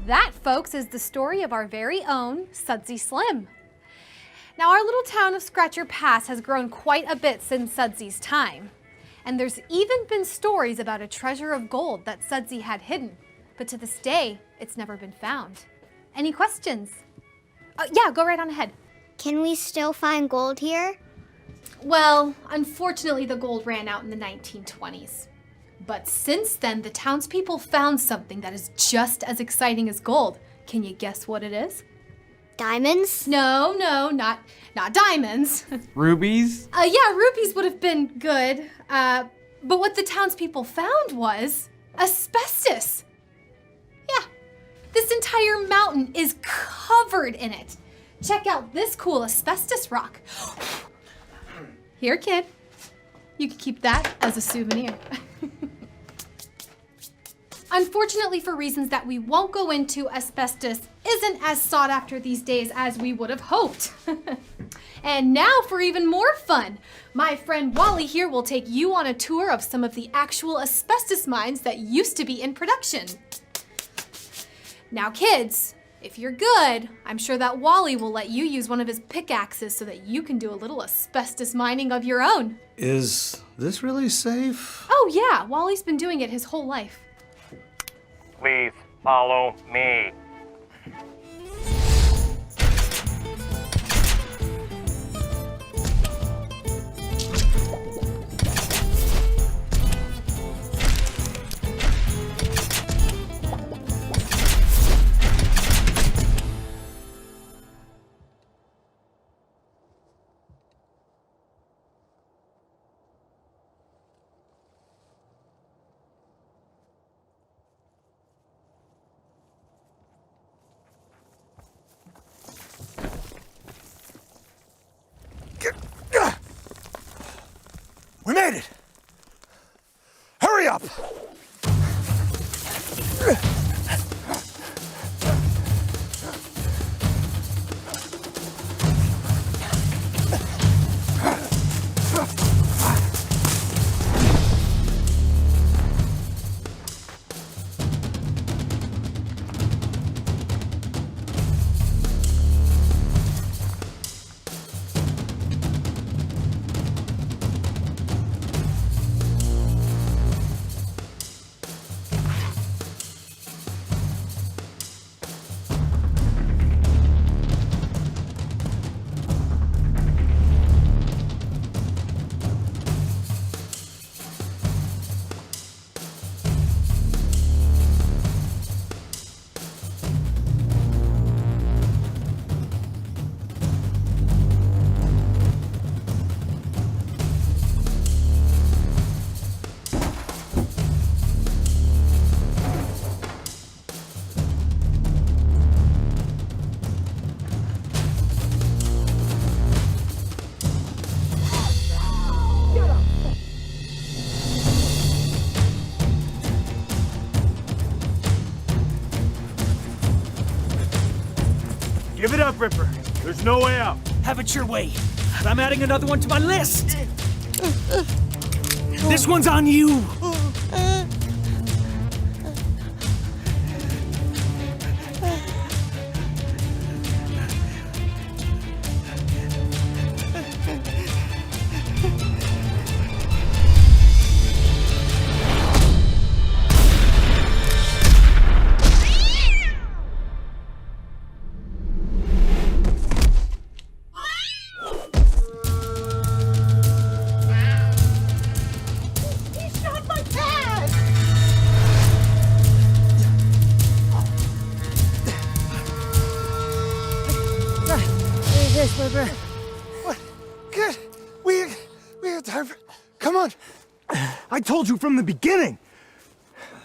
That, folks, is the story of our very own Sudsy Slim. Now, our little town of Scratcher Pass has grown quite a bit since Sudsy's time. And there's even been stories about a treasure of gold that Sudsy had hidden. But to this day, it's never been found. Any questions? Yeah, go right on ahead. Can we still find gold here? Well, unfortunately, the gold ran out in the 1920s. But since then, the townspeople found something that is just as exciting as gold. Can you guess what it is? Diamonds? No, not diamonds. Rubies? Yeah, rubies would have been good. But what the townspeople found was asbestos. Yeah, this entire mountain is covered in it. Check out this cool asbestos rock. Here, kid. You can keep that as a souvenir. Unfortunately, for reasons that we won't go into, asbestos isn't as sought after these days as we would have hoped. And now for even more fun. My friend Wally here will take you on a tour of some of the actual asbestos mines that used to be in production. Now kids, if you're good, I'm sure that Wally will let you use one of his pickaxes so that you can do a little asbestos mining of your own. Is this really safe? Oh yeah, Wally's been doing it his whole life. Please follow me. We made it! Hurry up! Give it up, Ripper. There's no way out. Have it your way. I'm adding another one to my list. This one's on you. What? Good. We have time for... Come on. I told you from the beginning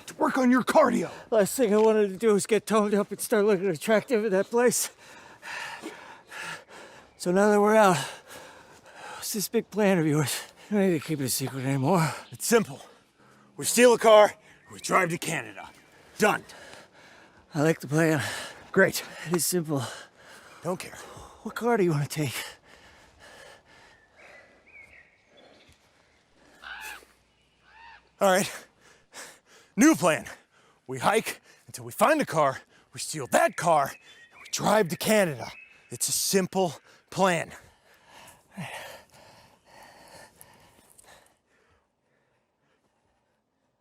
to work on your cardio. Last thing I wanted to do was get toned up and start looking attractive in that place. So now that we're out, what's this big plan of yours? You don't need to keep it a secret anymore. It's simple. We steal a car, we drive to Canada. Done. I like the plan. Great. It's simple. Don't care. What car do you want to take? All right. New plan. We hike until we find a car, we steal that car, and we drive to Canada. It's a simple plan.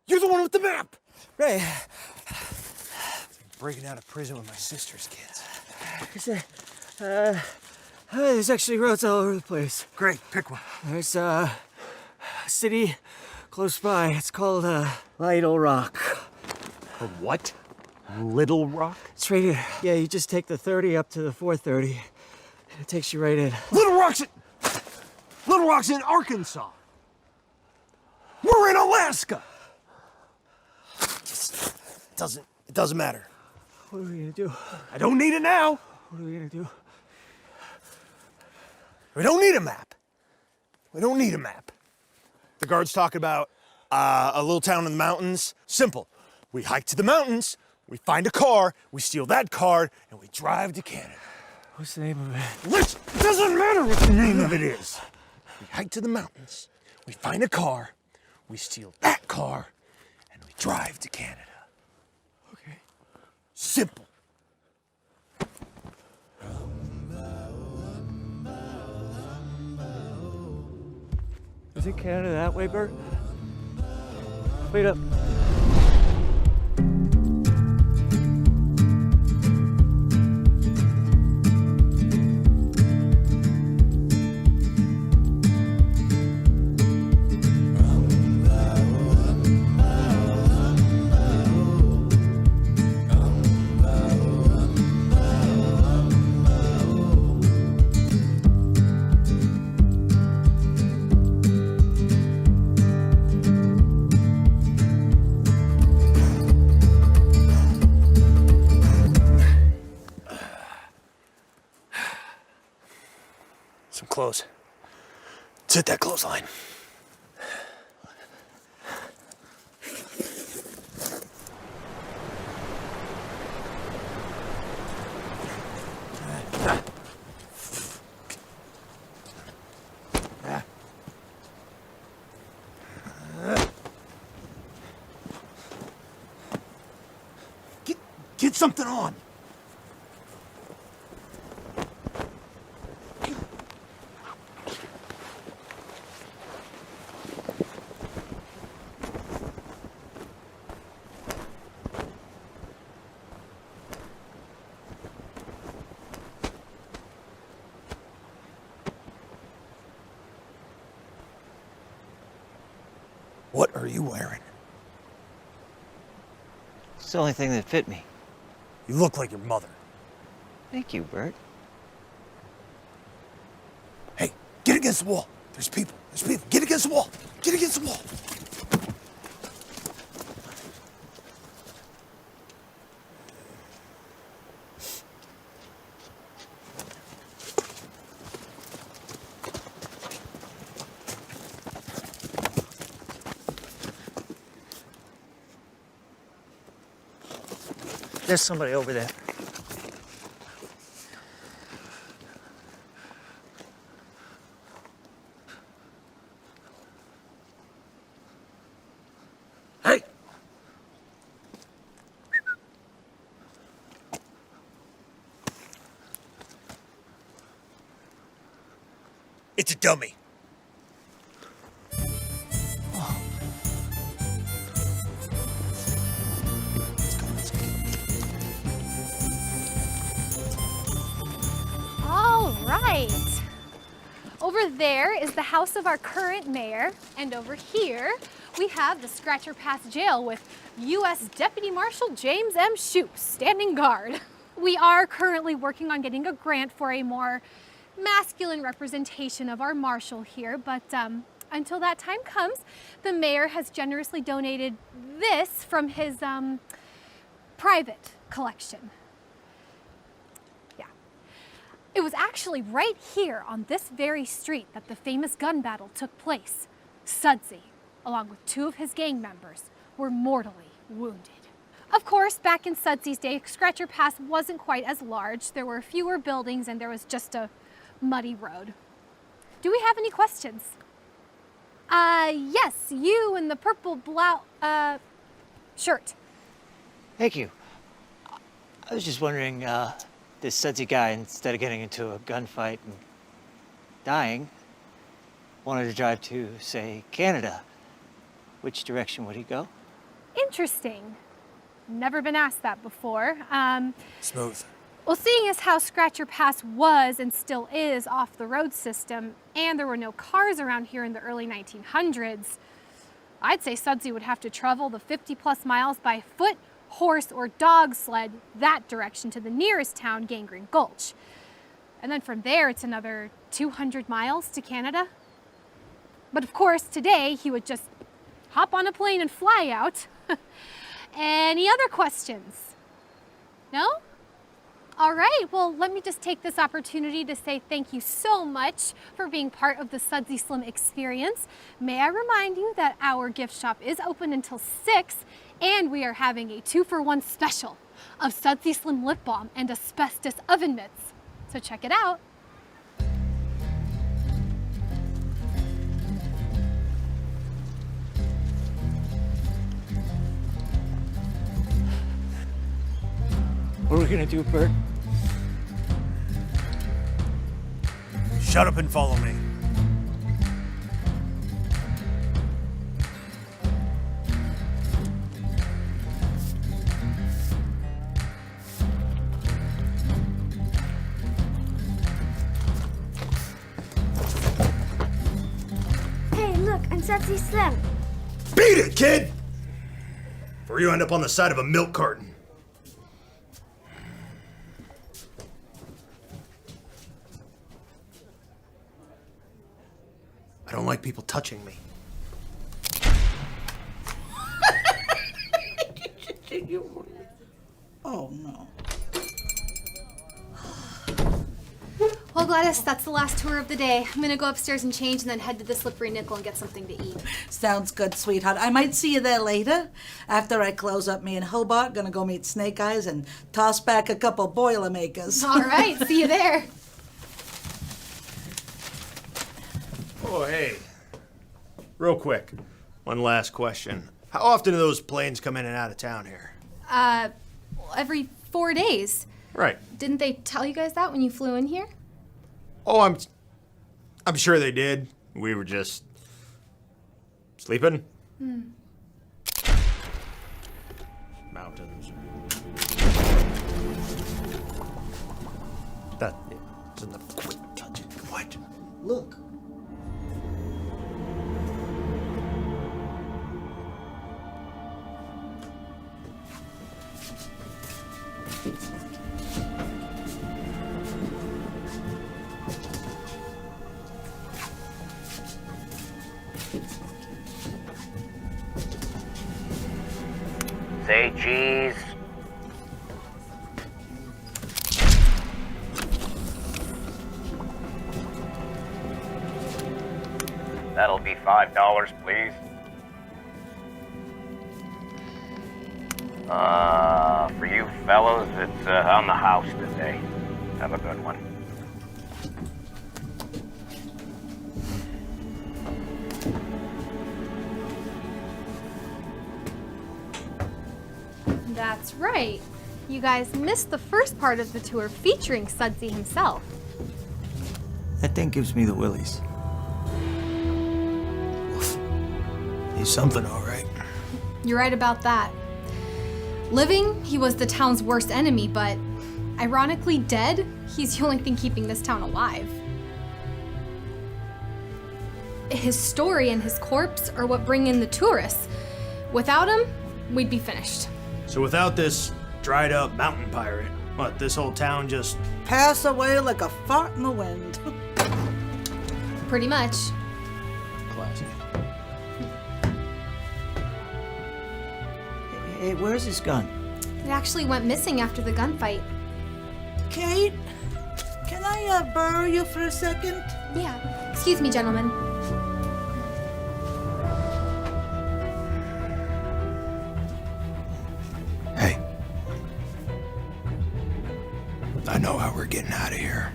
You're the one with the map! Right. Breaking out of prison with my sister's kids. There's actually roads all over the place. Great, pick one. There's a city close by. It's called Little Rock. What? Little Rock? It's right here. Yeah, you just take the 30 up to the 430. It takes you right in. Little Rock's in Arkansas. We're in Alaska. It doesn't matter. What are we gonna do? I don't need it now. What are we gonna do? We don't need a map. We don't need a map. The guards talk about a little town in the mountains. Simple. We hike to the mountains, we find a car, we steal that car, and we drive to Canada. What's the name of it? Listen, it doesn't matter what the name of it is. We hike to the mountains, we find a car, we steal that car, and we drive to Canada. Okay. Simple. Is it Canada that way, Bert? Wait up. Some clothes. Let's hit that clothesline. Get something on. What are you wearing? It's the only thing that fit me. You look like your mother. Thank you, Bert. Hey, get against the wall. There's people. There's people. Get against the wall. Get against the wall. There's somebody over there. Hey! It's a dummy. All right. Over there is the house of our current mayor, and over here we have the Scratcher Pass jail with U.S. Deputy Marshal James M. Shoup standing guard. We are currently working on getting a grant for a more masculine representation of our marshal here, but until that time comes, the mayor has generously donated this from his private collection. It was actually right here on this very street that the famous gun battle took place. Sudsy, along with 2 of his gang members, were mortally wounded. Of course, back in Sudsy's day, Scratcher Pass wasn't quite as large. There were fewer buildings and there was just a muddy road. Do we have any questions? Yes, you in the purple shirt. Thank you. I was just wondering, this Sudsy guy, instead of getting into a gunfight and dying, wanted to drive to, say, Canada. Which direction would he go? Interesting. Never been asked that before. Smooth. Well, seeing as how Scratcher Pass was and still is off the road system, and there were no cars around here in the early 1900s, I'd say Sudsy would have to travel the 50+ miles by foot, horse, or dog sled that direction to the nearest town, Gangrene Gulch. And then from there, it's another 200 miles to Canada. But of course, today, he would just hop on a plane and fly out. Any other questions? No? All right, well, let me just take this opportunity to say thank you so much for being part of the Sudsy Slim experience. May I remind you that our gift shop is open until 6, and we are having a 2-for-1 special of Sudsy Slim lip balm and asbestos oven mitts. So check it out. What are we gonna do, Bert? Shut up and follow me. Hey, look, I'm Sudsy Slim. Beat it, kid! Before you end up on the side of a milk carton. I don't like people touching me. Oh no. Well, Gladys, that's the last tour of the day. I'm gonna go upstairs and change and then head to the Slippery Nickel and get something to eat. Sounds good, sweetheart. I might see you there later. After I close up me and Hobart, gonna go meet Snake Eyes and toss back a couple Boilermakers. All right, see you there. Oh, hey. Real quick, one last question. How often do those planes come in and out of town here? Every 4 days. Right. Didn't they tell you guys that when you flew in here? Oh, I'm sure they did. We were just sleeping. Mountains. That isn't the quick touch it. What? Look. Say cheese. That'll be $5, please. For you fellows, it's on the house today. Have a good one. That's right. You guys missed the first part of the tour featuring Sudsy himself. That thing gives me the willies. He's something, all right. You're right about that. Living, he was the town's worst enemy, but ironically dead, he's the only thing keeping this town alive. His story and his corpse are what bring in the tourists. Without him, we'd be finished. So without this dried up mountain pirate, what, this whole town just... Pass away like a fart in the wind. Pretty much. classy. Hey, where's his gun? It actually went missing after the gunfight. Kate, can I borrow you for a second? Yeah. Excuse me, gentlemen. Hey. I know how we're getting out of here.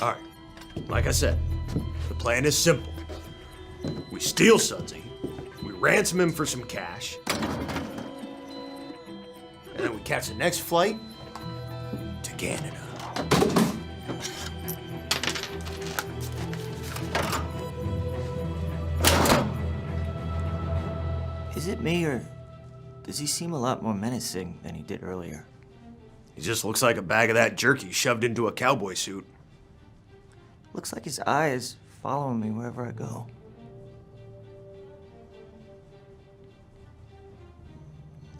All right, like I said, the plan is simple. We steal Sudsy, we ransom him for some cash, and then we catch the next flight to Canada. Is it me, or does he seem a lot more menacing than he did earlier? He just looks like a bag of that jerky shoved into a cowboy suit. Looks like his eyes following me wherever I go.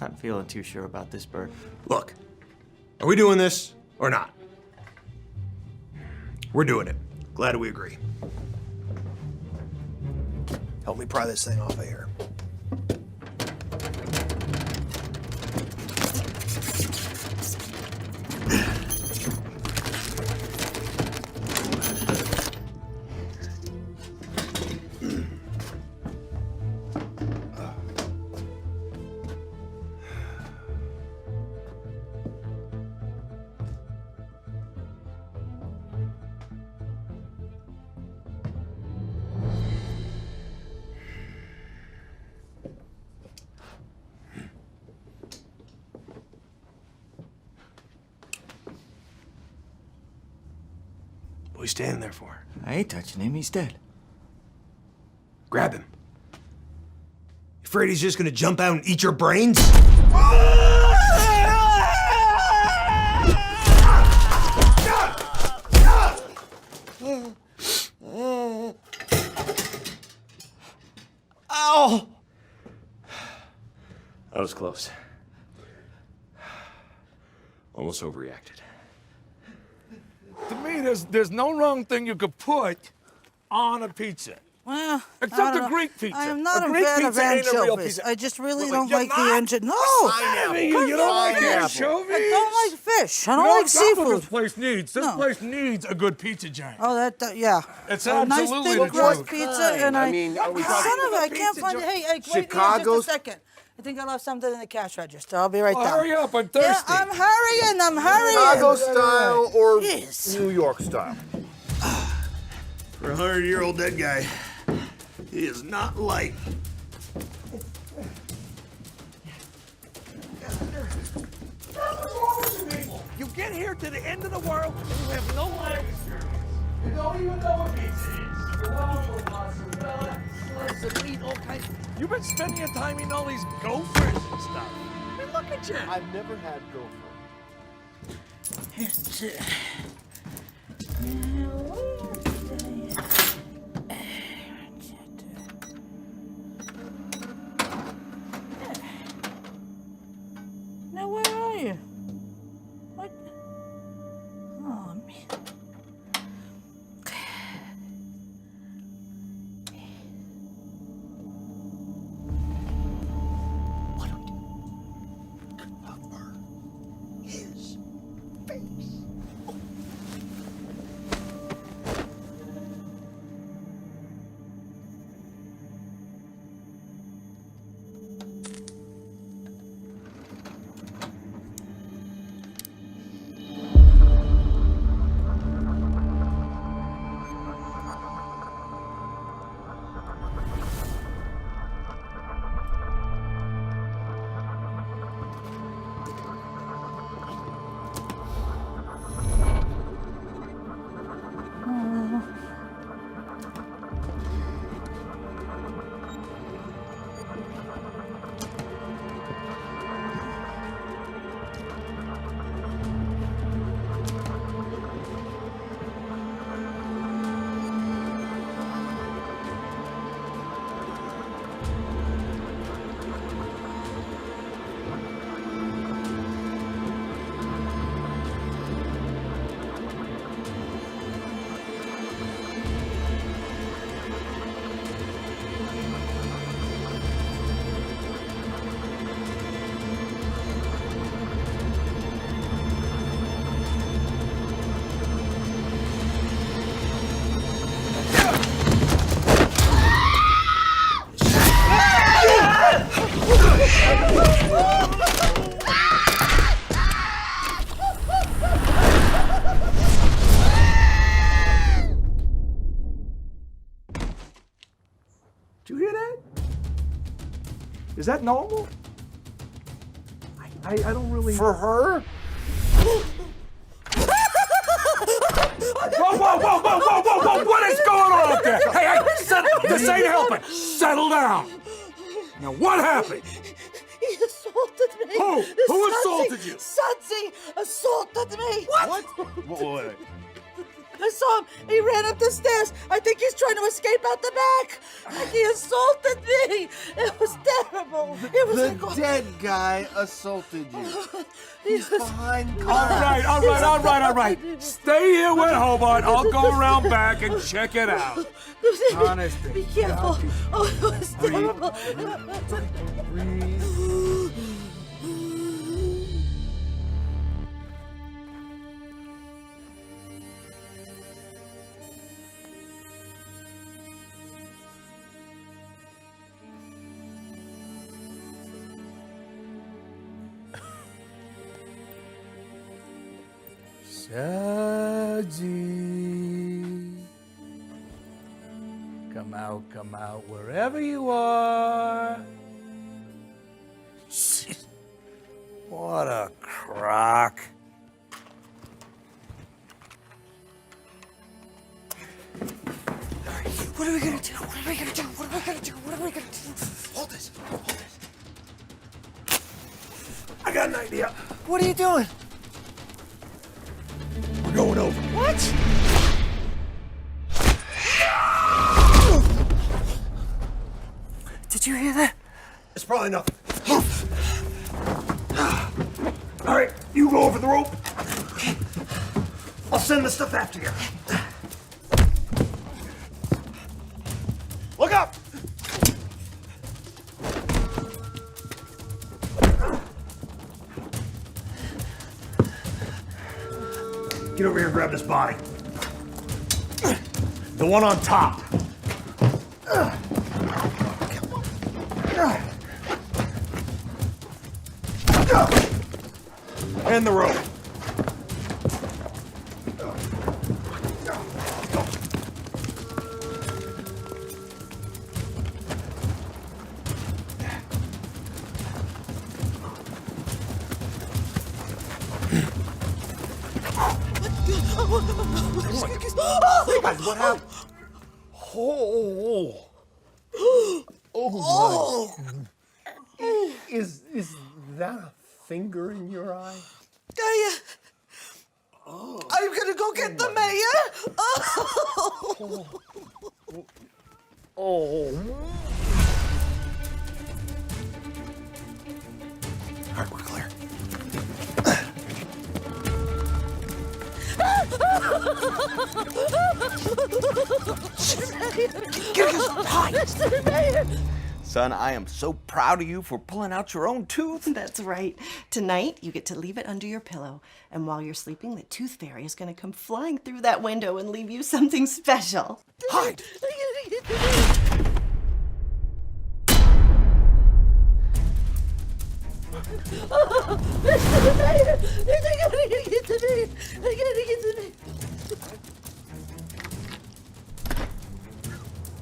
Not feeling too sure about this, Bert. Look, are we doing this or not? We're doing it. Glad we agree. Help me pry this thing off of here. What are you standing there for? I ain't touching him. He's dead. Grab him. You afraid he's just gonna jump out and eat your brains? Ow! That was close. Almost overreacted. To me, there's no wrong thing you could put on a pizza. Well, Except a Greek pizza. I am not A a Greek fan of pizza ain't a real anchovies. pizza. I just really Wait, don't you're like not? the engine. No! You don't like anchovies? I don't like fish. I don't like That's what seafood. this place needs. This No. place needs a good pizza giant. Oh, yeah. It's A nice absolutely thick the crust truth. pizza, and I mean, are we Son of a, I can't find it. Hey, wait here Chicago's- just a second. I think I left something in the cash register. I'll be right Oh, down. hurry up, I'm Yeah, thirsty. I'm hurrying. Chicago style or Yes. New York style? For a 100-year-old dead guy, he is not light. You get here to the end of the world and you have no life experience. You don't even know what pizza is. You want mozzarella, slice of meat, all kinds. You've been spending your time eating all these gophers and stuff. I mean, look at you. I've never had gopher. Now, where are you? What? Oh, man. His face. Did you hear that? Is that normal? I don't really. For her? Whoa, whoa, whoa, whoa, whoa, whoa, whoa! What is going on up there? Hey, this ain't helping. Settle down. Now, what happened? He assaulted me. Who? This Who Sudsy- assaulted you? Sudsy assaulted me. What? Wait. I saw him. He ran up the stairs. I think he's trying to escape out the back. He assaulted me. It was terrible. It was The like, dead guy assaulted you. He's behind All glass. right. Stay here with Hobart. I'll go around back and check it out. Honestly. Be careful. Oh, it was terrible. Sudsy. Come out, wherever you are. What a crock. What are we gonna do? Hold this. I got an idea. What are you doing? We're going over. What? Did you hear that? It's probably nothing. All right, you go over the rope. I'll send the stuff after you. Look up! Get over here and grab this body. The one on top. And the rope. Guys, what happened? Oh. Oh my. Is that a finger in your eye? Are you gonna go get the mayor? Oh. All right, we're clear. Son, I am so proud of you for pulling out your own tooth. That's right. Tonight, you get to leave it under your pillow. And while you're sleeping, the tooth fairy is going to come flying through that window and leave you something special. Hide!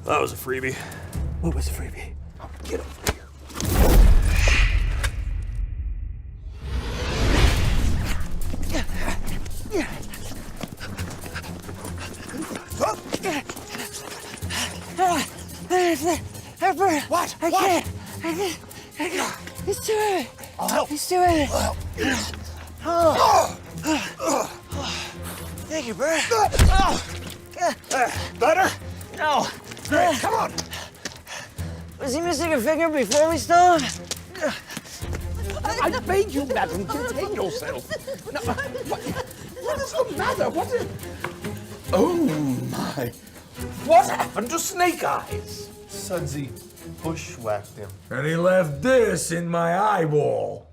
That was a freebie. What was the freebie? Get over here. What? I can't. It's too heavy. I'll help. It's too heavy. Thank you, Bert. Better? No. Hey, come on. Was he missing a finger before we stole him? I beg you, madam, contain yourself. No, what is the matter? What is... Oh, my. What happened to Snake Eyes? Sudsy bushwhacked him. And he left this in my eyeball.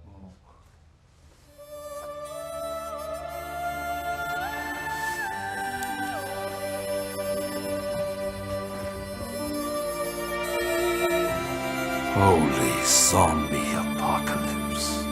Holy zombie apocalypse.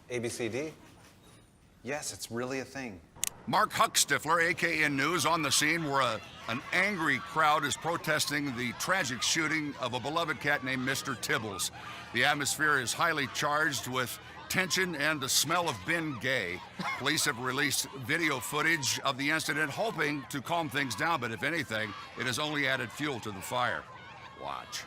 ABCD? Yes, it's really a thing. Mark Huckstifler, AKN News, on the scene where an angry crowd is protesting the tragic shooting of a beloved cat named Mr. Tibbles. The atmosphere is highly charged with tension and the smell of Ben Gay. Police have released video footage of the incident, hoping to calm things down, but if anything, it has only added fuel to the fire. Watch.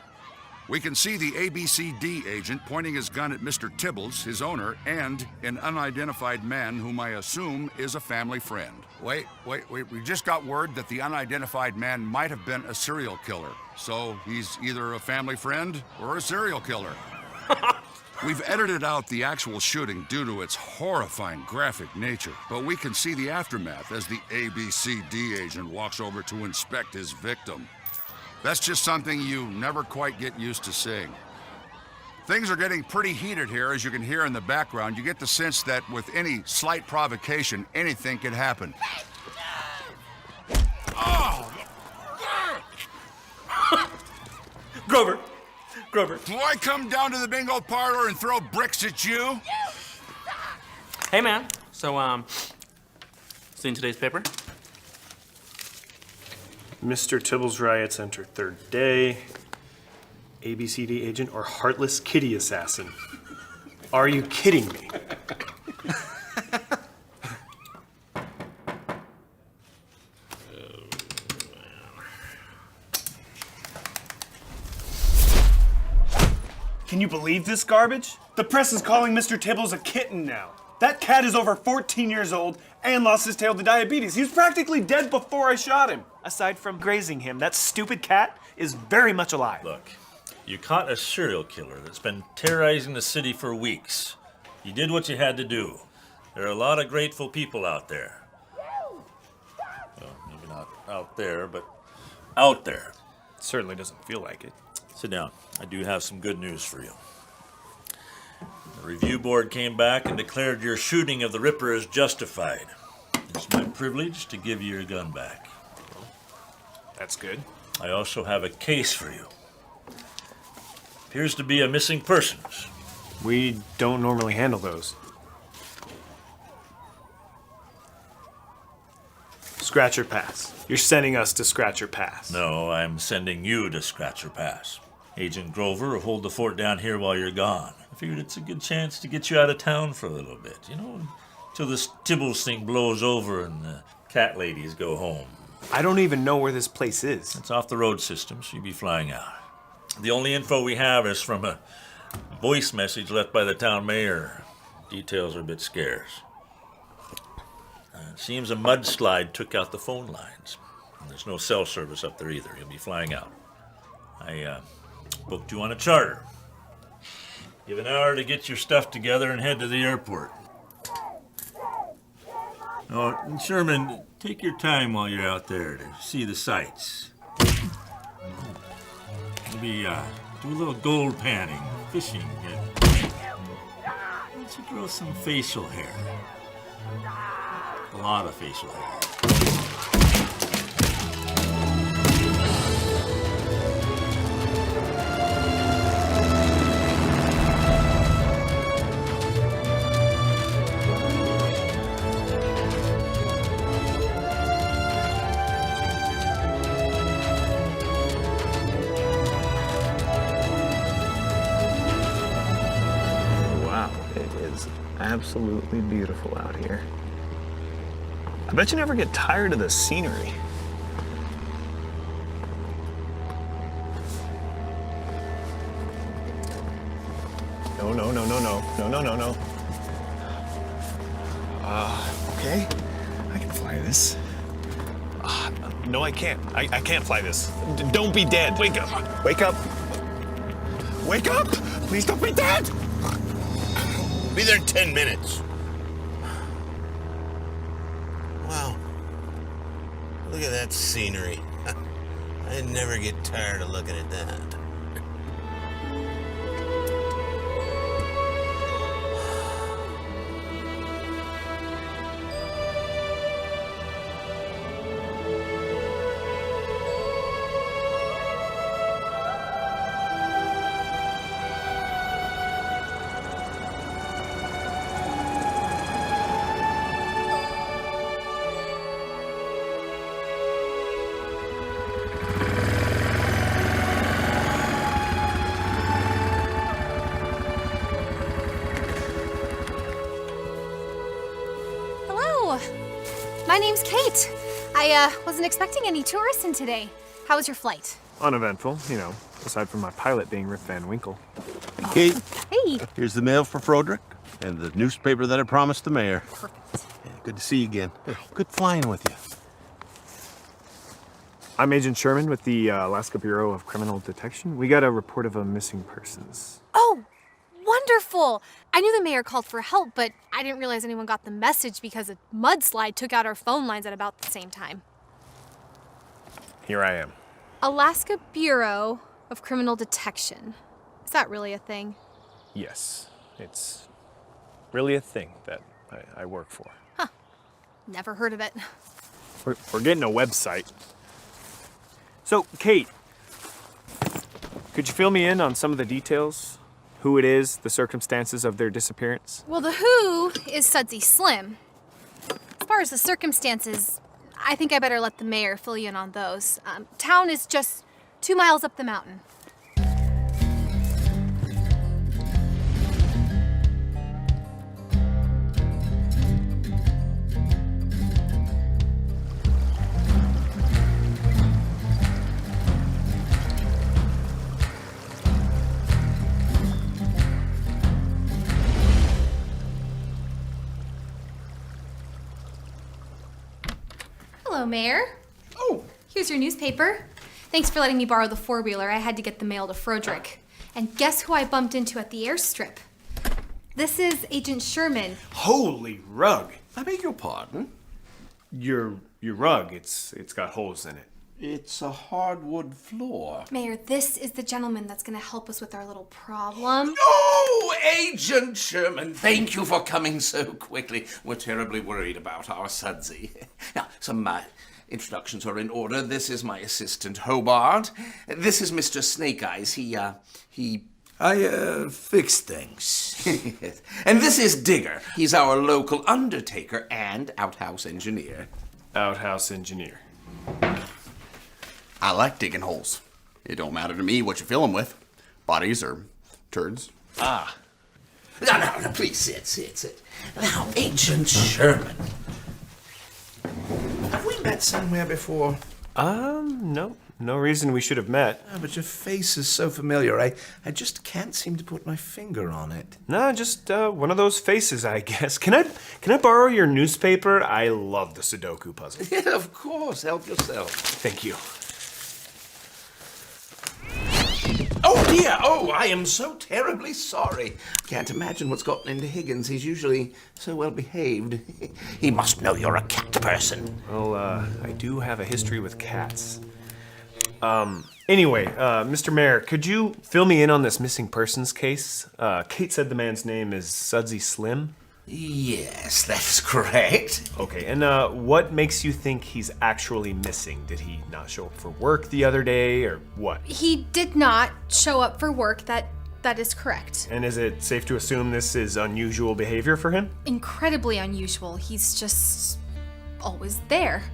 We can see the ABCD agent pointing his gun at Mr. Tibbles, his owner, and an unidentified man whom I assume is a family friend. Wait, we just got word that the unidentified man might have been a serial killer. So he's either a family friend or a serial killer. We've edited out the actual shooting due to its horrifying graphic nature, but we can see the aftermath as the ABCD agent walks over to inspect his victim. That's just something you never quite get used to seeing. Things are getting pretty heated here, as you can hear in the background. You get the sense that with any slight provocation, anything could happen. Oh! Grover! Do I come down to the bingo parlor and throw bricks at you? Hey, man. So, seen today's paper? Mr. Tibbles riots enter third day. ABCD agent or heartless kitty assassin. Are you kidding me? Can you believe this garbage? The press is calling Mr. Tibbles a kitten now. That cat is over 14 years old and lost his tail to diabetes. He was practically dead before I shot him. Aside from grazing him, that stupid cat is very much alive. Look, you caught a serial killer that's been terrorizing the city for weeks. You did what you had to do. There are a lot of grateful people out there. Well, maybe not out there, but out there. It certainly doesn't feel like it. Sit down. I do have some good news for you. The review board came back and declared your shooting of the Ripper is justified. It's my privilege to give you your gun back. That's good. I also have a case for you. Appears to be a missing persons. We don't normally handle those. Scratcher Pass. You're sending us to Scratcher Pass. No, I'm sending you to Scratcher Pass. Agent Grover will hold the fort down here while you're gone. I figured it's a good chance to get you out of town for a little bit, you know, till this Tibbles thing blows over and the cat ladies go home. I don't even know where this place is. It's off the road system, so you'll be flying out. The only info we have is from a voice message left by the town mayor. Details are a bit scarce. It seems a mudslide took out the phone lines. And there's no cell service up there either. You'll be flying out. I booked you on a charter. You have an hour to get your stuff together and head to the airport. Oh, and Sherman, take your time while you're out there to see the sights. Maybe do a little gold panning, fishing. Why don't you grow some facial hair? A lot of facial hair. Wow, it is absolutely beautiful out here. I bet you never get tired of the scenery. No. Okay, I can fly this. No, I can't. I can't fly this. Don't be dead. Wake up. Wake up. Wake up! Please don't be dead! Be there in 10 minutes. Wow. Look at that scenery. I never get tired of looking at that. name's Kate. I wasn't expecting any tourists in today. How was your flight? Uneventful, you know, aside from my pilot being Rip Van Winkle. Kate, Hey. here's the mail for Froderick and the newspaper that I promised the mayor. Perfect. Yeah, good to see you again. Good flying with you. I'm Agent Sherman with the Alaska Bureau of Criminal Detection. We got a report of a missing persons. Oh, wonderful! I knew the mayor called for help, but I didn't realize anyone got the message because a mudslide took out our phone lines at about the same time. Here I am. Alaska Bureau of Criminal Detection. Is that really a thing? Yes, it's really a thing that I work for. Huh. Never heard of it. We're getting a website. So, Kate, could you fill me in on some of the details? Who it is, the circumstances of their disappearance? Well, the who is Sudsy Slim. As far as the circumstances, I think I better let the mayor fill you in on those. Town is just 2 miles up the mountain. Hello, Mayor. Oh. Here's your newspaper. Thanks for letting me borrow the four-wheeler. I had to get the mail to Froderick. And guess who I bumped into at the airstrip? This is Agent Sherman. Holy rug! I beg your pardon? Your rug, it's got holes in it. It's a hardwood floor. Mayor, this is the gentleman that's gonna help us with our little problem. Oh, Agent Sherman, thank you for coming so quickly. We're terribly worried about our Sudsy. Now, some introductions are in order. This is my assistant, Hobart. This is Mr. Snake Eyes. I fix things. Yes. And this is Digger. He's our local undertaker and outhouse engineer. Outhouse engineer. I like digging holes. It don't matter to me what you fill them with. Bodies or turds. Ah. No, please sit. Now, Agent Sherman. Have we met somewhere before? No. No reason we should have met. But your face is so familiar. I just can't seem to put my finger on it. No, just one of those faces, I guess. Can I borrow your newspaper? I love the Sudoku puzzle. Yeah, of course. Help yourself. Thank you. Oh, dear. Oh, I am so terribly sorry. Can't imagine what's gotten into Higgins. He's usually so well behaved. He must know you're a cat person. Well, I do have a history with cats. Anyway, Mr. Mayor, could you fill me in on this missing persons case? Kate said the man's name is Sudsy Slim? Yes, that's correct. Okay, and what makes you think he's actually missing? Did he not show up for work the other day, or what? He did not show up for work. That is correct. And is it safe to assume this is unusual behavior for him? Incredibly unusual. He's just always there.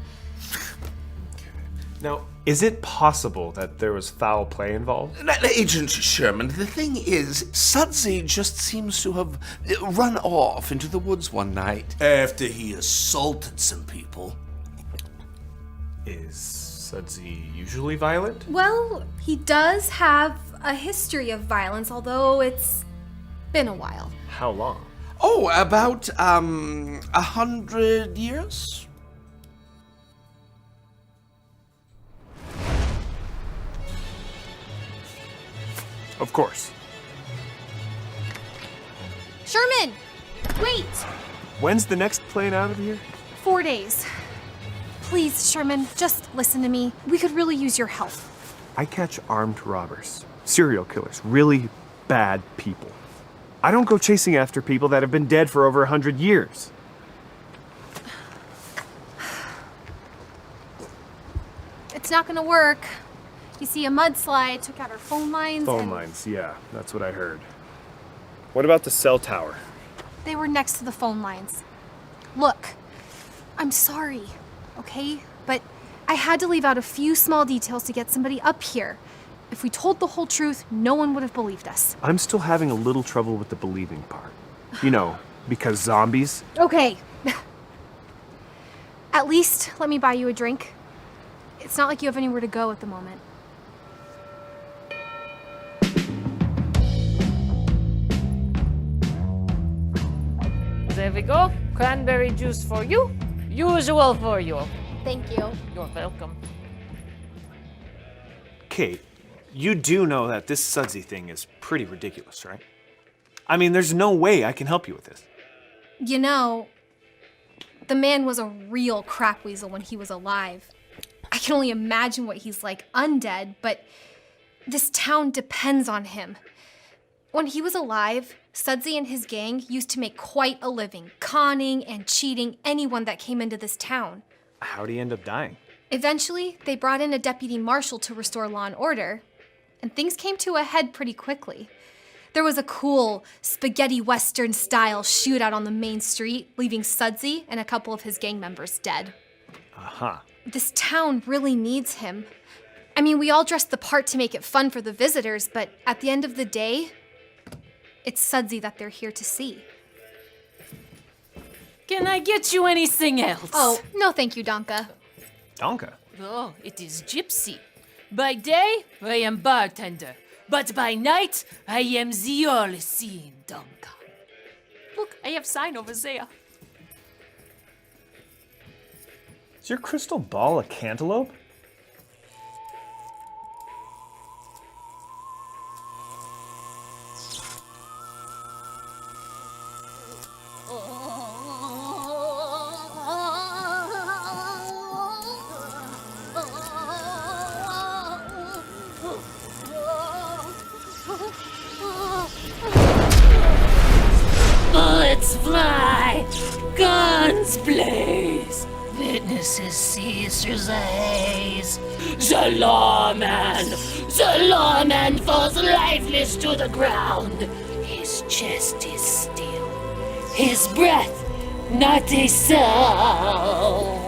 Now, is it possible that there was foul play involved? Agent Sherman, the thing is, Sudsy just seems to have run off into the woods one night. After he assaulted some people. Is Sudsy usually violent? Well, he does have a history of violence, although it's been a while. How long? Oh, about, 100 years? Of course. Sherman! Wait! When's the next plane out of here? 4 days. Please, Sherman, just listen to me. We could really use your help. I catch armed robbers, serial killers, really bad people. I don't go chasing after people that have been dead for over 100 years. It's not gonna work. You see, a mudslide took out our phone lines. Phone lines, yeah, that's what I heard. What about the cell tower? They were next to the phone lines. Look, I'm sorry, okay? But I had to leave out a few small details to get somebody up here. If we told the whole truth, no one would have believed us. I'm still having a little trouble with the believing part. You know, because zombies. Okay. At least let me buy you a drink. It's not like you have anywhere to go at the moment. There we go. Cranberry juice for you. Usual for you. Thank you. You're welcome. Kate, you do know that this sudsy thing is pretty ridiculous, right? I mean, there's no way I can help you with this. You know, the man was a real crap weasel when he was alive. I can only imagine what he's like undead, but this town depends on him. When he was alive, Sudsy and his gang used to make quite a living, conning and cheating anyone that came into this town. How'd he end up dying? Eventually, they brought in a deputy marshal to restore law and order, and things came to a head pretty quickly. There was a cool spaghetti western style shootout on the main street, leaving Sudsy and a couple of his gang members dead. Uh-huh. This town really needs him. I mean, we all dressed the part to make it fun for the visitors, but at the end of the day, it's Sudsy that they're here to see. Can I get you anything else? Oh, no thank you, Donka. Donka? Oh, it is Gypsy. By day, I am bartender. But by night, I am the all-seeing Donka. Look, I have sign over there. Is your crystal ball a cantaloupe? Bullets fly, guns blaze, witnesses see through the haze. The lawman falls lifeless to the ground. His chest is still, his breath not a sound.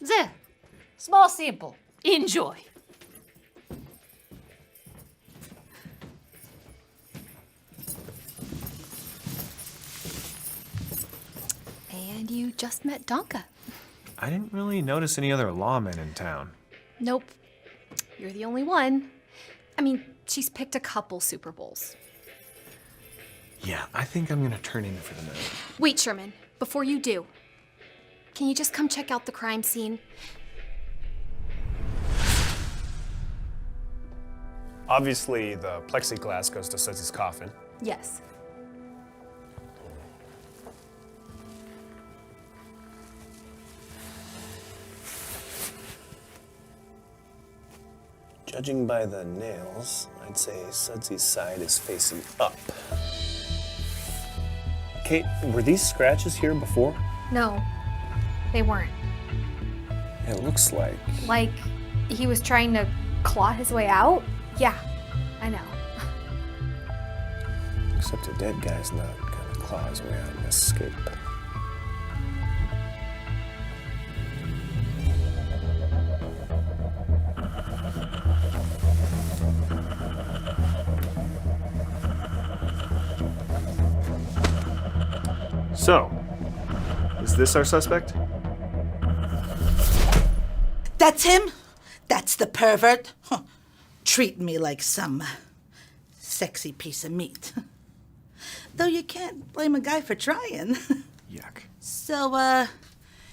There. Small sample. Enjoy. And you just met Donka. I didn't really notice any other lawmen in town. Nope. You're the only one. I mean, she's picked a couple Super Bowls. Yeah, I think I'm gonna turn in for the night. Wait, Sherman, before you do, can you just come check out the crime scene? Obviously, the plexiglass goes to Sudsy's coffin. Yes. Judging by the nails, I'd say Sudsy's side is facing up. Kate, were these scratches here before? No, they weren't. It looks like... Like he was trying to claw his way out? Yeah, I know. Except a dead guy's not gonna claw his way out and escape. So, is this our suspect? That's him? That's the pervert? Huh. Treat me like some sexy piece of meat. Though you can't blame a guy for trying. Yuck. So,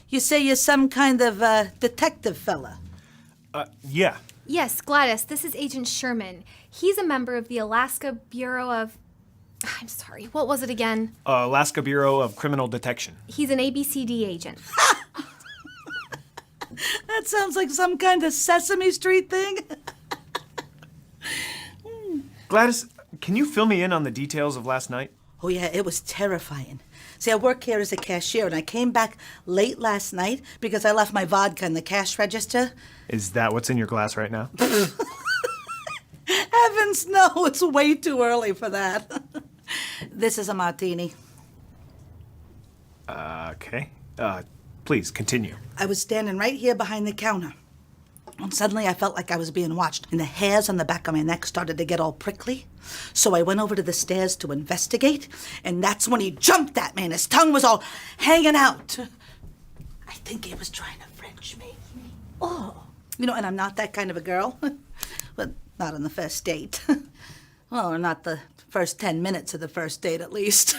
you say you're some kind of detective fella? Yeah. Yes, Gladys, this is Agent Sherman. He's a member of the Alaska Bureau of... I'm sorry, what was it again? Alaska Bureau of Criminal Detection. He's an ABCD agent. That sounds like some kind of Sesame Street thing. Gladys, can you fill me in on the details of last night? Oh, yeah, it was terrifying. See, I work here as a cashier, and I came back late last night because I left my vodka in the cash register. Is that what's in your glass right now? Heavens, no, it's way too early for that. This is a martini. Okay. Please, continue. I was standing right here behind the counter. And suddenly I felt like I was being watched, and the hairs on the back of my neck started to get all prickly. So I went over to the stairs to investigate, and that's when he jumped at me, and his tongue was all hanging out. I think he was trying to French me. Oh. You know, and I'm not that kind of a girl. But not on the first date. Well, or not the first 10 minutes of the first date, at least.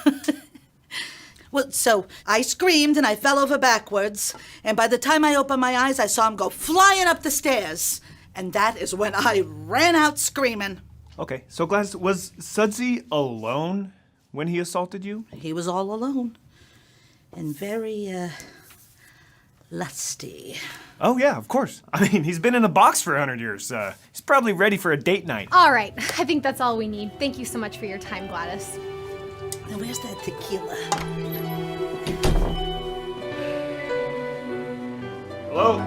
Well, so I screamed and I fell over backwards, and by the time I opened my eyes, I saw him go flying up the stairs. And that is when I ran out screaming. Okay, so Gladys, was Sudsy alone when he assaulted you? He was all alone. And very, lusty. Oh, yeah, of course. I mean, he's been in a box for 100 years. He's probably ready for a date night. All right, I think that's all we need. Thank you so much for your time, Gladys. Now, where's that tequila? Hello?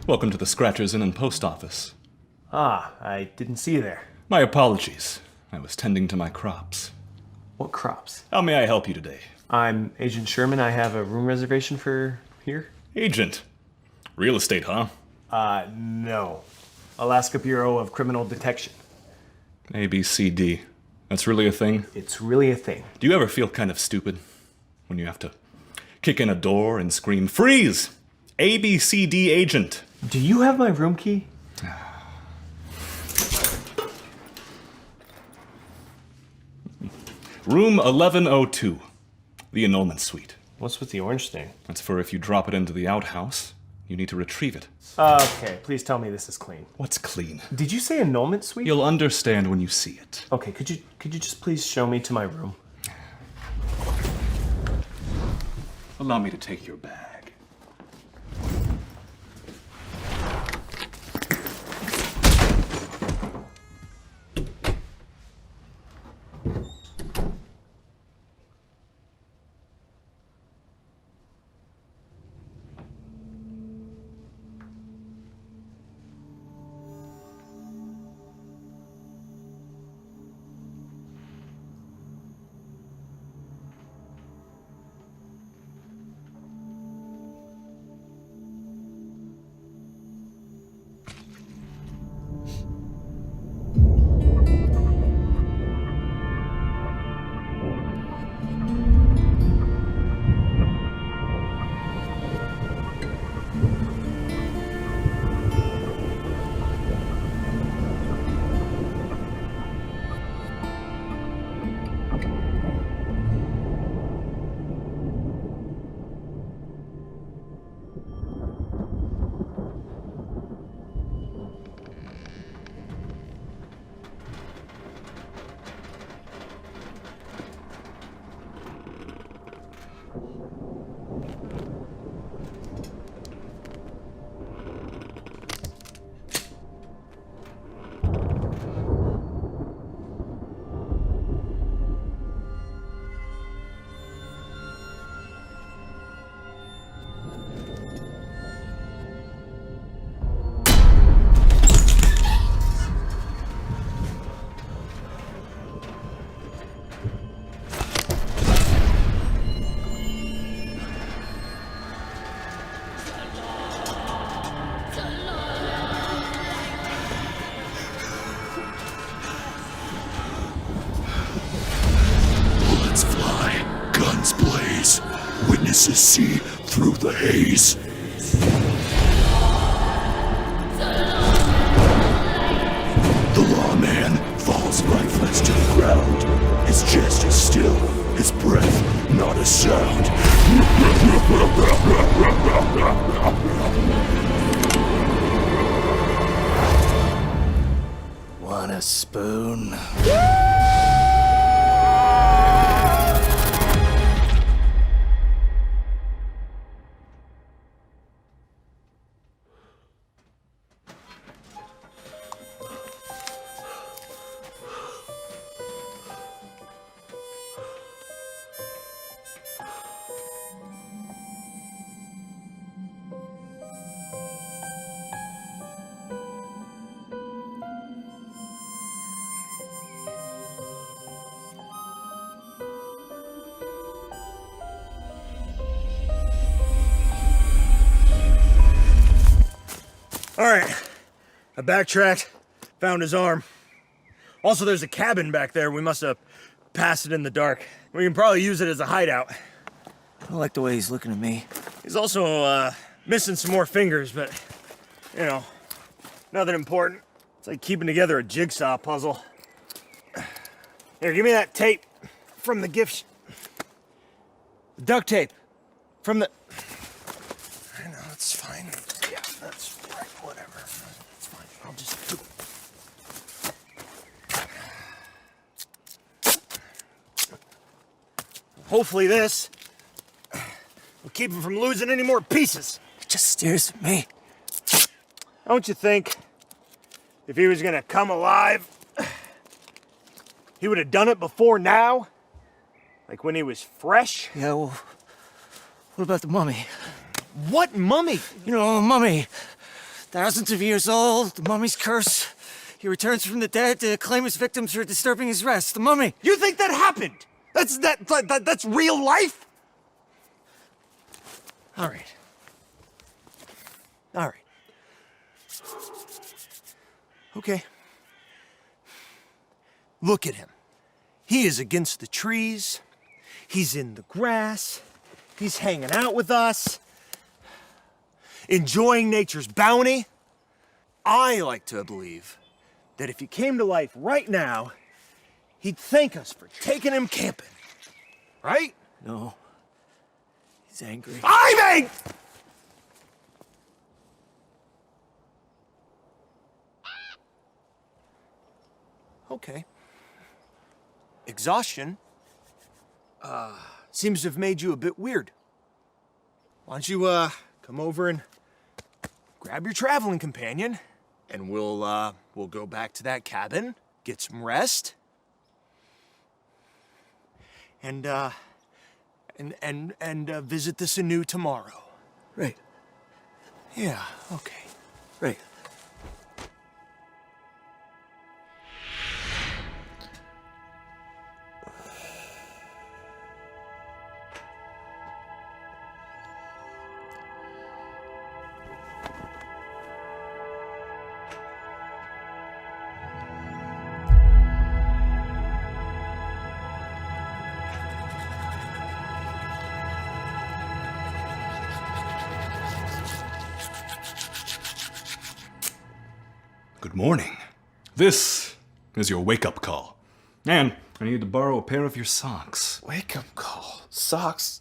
Welcome to the Scratchers Inn and Post Office. Ah, I didn't see you there. My apologies. I was tending to my crops. What crops? How may I help you today? I'm Agent Sherman. I have a room reservation for here. Agent? Real estate, huh? No. Alaska Bureau of Criminal Detection. ABCD. That's really a thing? It's really a thing. Do you ever feel kind of stupid when you have to kick in a door and scream, "Freeze! ABCD agent"? Do you have my room key? Room 1102. The annulment suite. What's with the orange thing? That's for if you drop it into the outhouse, you need to retrieve it. Okay, please tell me this is clean. What's clean? Did you say annulment suite? You'll understand when you see it. Okay, could you just please show me to my room? Allow me to take your bag. Witnesses see through the haze. The lawman falls lifeless to the ground. His chest is still, his breath not a sound. Want a spoon? All right, I backtracked, found his arm. Also, there's a cabin back there. We must have passed it in the dark. We can probably use it as a hideout. I don't like the way he's looking at me. He's also missing some more fingers, but, you know, nothing important. It's like keeping together a jigsaw puzzle. Here, give me that tape from the gift. Duct tape from the... I know, it's fine. Yeah, that's right, whatever. It's fine, I'll just do it. Hopefully this will keep him from losing any more pieces. He just stares at me. Don't you think if he was gonna come alive, he would have done it before now? Like when he was fresh? Yeah, well, what about the mummy? What mummy? You know, the mummy. Thousands of years old, the mummy's curse. He returns from the dead to claim his victims for disturbing his rest. The mummy. You think that happened? That's real life? All right. All right. Okay. Look at him. He is against the trees. He's in the grass. He's hanging out with us. Enjoying nature's bounty. I like to believe that if he came to life right now, he'd thank us for taking him camping. Right? No. He's angry. I'm angry! Okay. Exhaustion seems to have made you a bit weird. Why don't you come over and grab your traveling companion, and we'll go back to that cabin, get some rest, and visit this anew tomorrow. Right. Yeah. Okay. Right. Good morning. This is your wake-up call. And I need to borrow a pair of your socks. Wake-up call? Socks?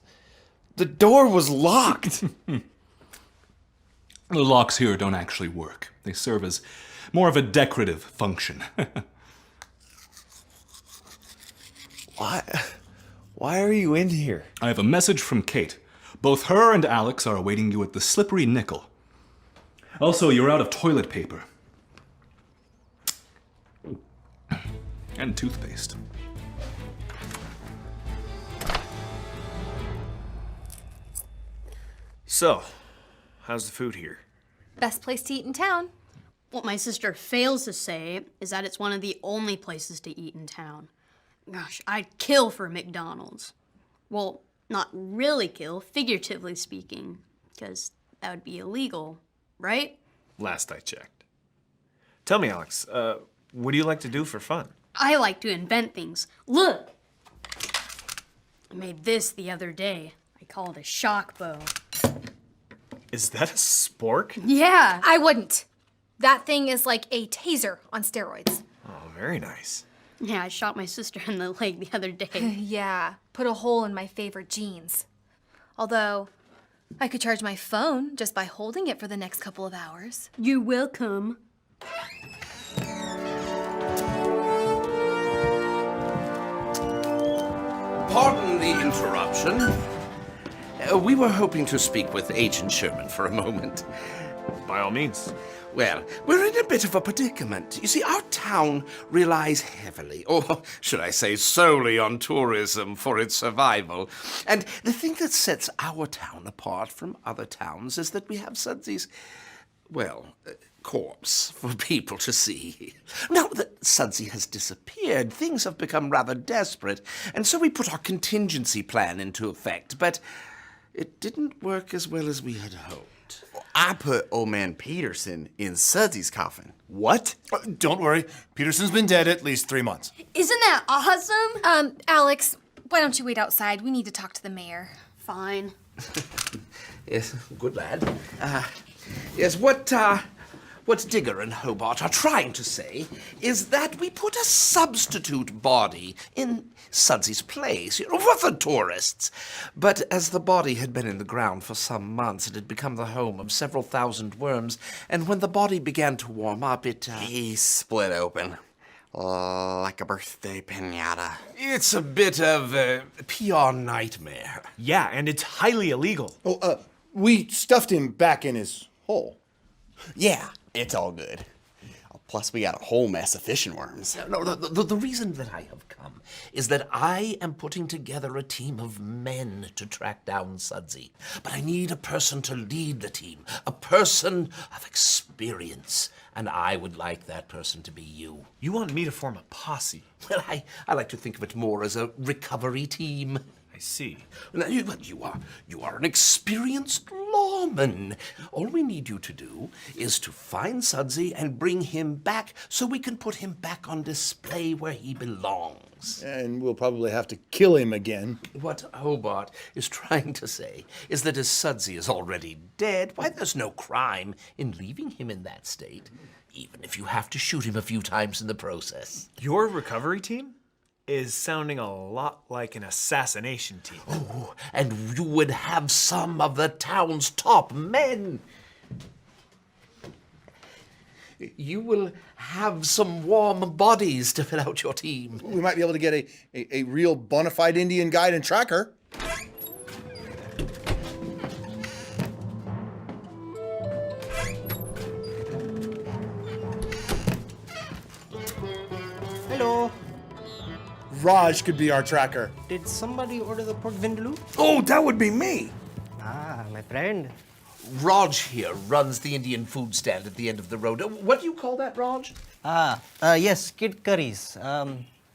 The door was locked! The locks here don't actually work. They serve as more of a decorative function. Why are you in here? I have a message from Kate. Both her and Alex are awaiting you at the Slippery Nickel. Also, you're out of toilet paper. And toothpaste. So, how's the food here? Best place to eat in town. What my sister fails to say is that it's one of the only places to eat in town. Gosh, I'd kill for McDonald's. Well, not really kill, figuratively speaking, because that would be illegal, right? Last I checked. Tell me, Alex, what do you like to do for fun? I like to invent things. Look! I made this the other day. I call it a shock bow. Is that a spork? Yeah, I wouldn't. That thing is like a taser on steroids. Oh, very nice. Yeah, I shot my sister in the leg the other day. Yeah, put a hole in my favorite jeans. Although, I could charge my phone just by holding it for the next couple of hours. You're welcome. Pardon the interruption. We were hoping to speak with Agent Sherman for a moment. By all means. Well, we're in a bit of a predicament. You see, our town relies heavily, or should I say solely, on tourism for its survival. And the thing that sets our town apart from other towns is that we have Sudsy's, corpse for people to see. Now that Sudsy has disappeared, things have become rather desperate, and so we put our contingency plan into effect, but it didn't work as well as we had hoped. I put old man Peterson in Sudsy's coffin. What? Don't worry. Peterson's been dead at least 3 months. Isn't that awesome? Alex, why don't you wait outside? We need to talk to the mayor. Fine. Yes, good lad. Yes, what Digger and Hobart are trying to say is that we put a substitute body in Sudsy's place, for the tourists. But as the body had been in the ground for some months, it had become the home of several thousand worms, and when the body began to warm up, He split open. Like a birthday piñata. It's a bit of a PR nightmare. Yeah, and it's highly illegal. Oh, we stuffed him back in his hole. Yeah, it's all good. Plus, we got a whole mess of fishing worms. No, the reason that I have come is that I am putting together a team of men to track down Sudsy. But I need a person to lead the team, a person of experience. And I would like that person to be you. You want me to form a posse? Well, I like to think of it more as a recovery team. I see. Now, you are an experienced lawman. All we need you to do is to find Sudsy and bring him back so we can put him back on display where he belongs. And we'll probably have to kill him again. What Hobart is trying to say is that as Sudsy is already dead, why, there's no crime in leaving him in that state, even if you have to shoot him a few times in the process. Your recovery team is sounding a lot like an assassination team. Oh, and you would have some of the town's top men. You will have some warm bodies to fill out your team. We might be able to get a real bona fide Indian guide and tracker. Hello. Raj could be our tracker. Did somebody order the pork vindaloo? Oh, that would be me. Ah, my friend. Raj here runs the Indian food stand at the end of the road. What do you call that, Raj? Yes, kid curries.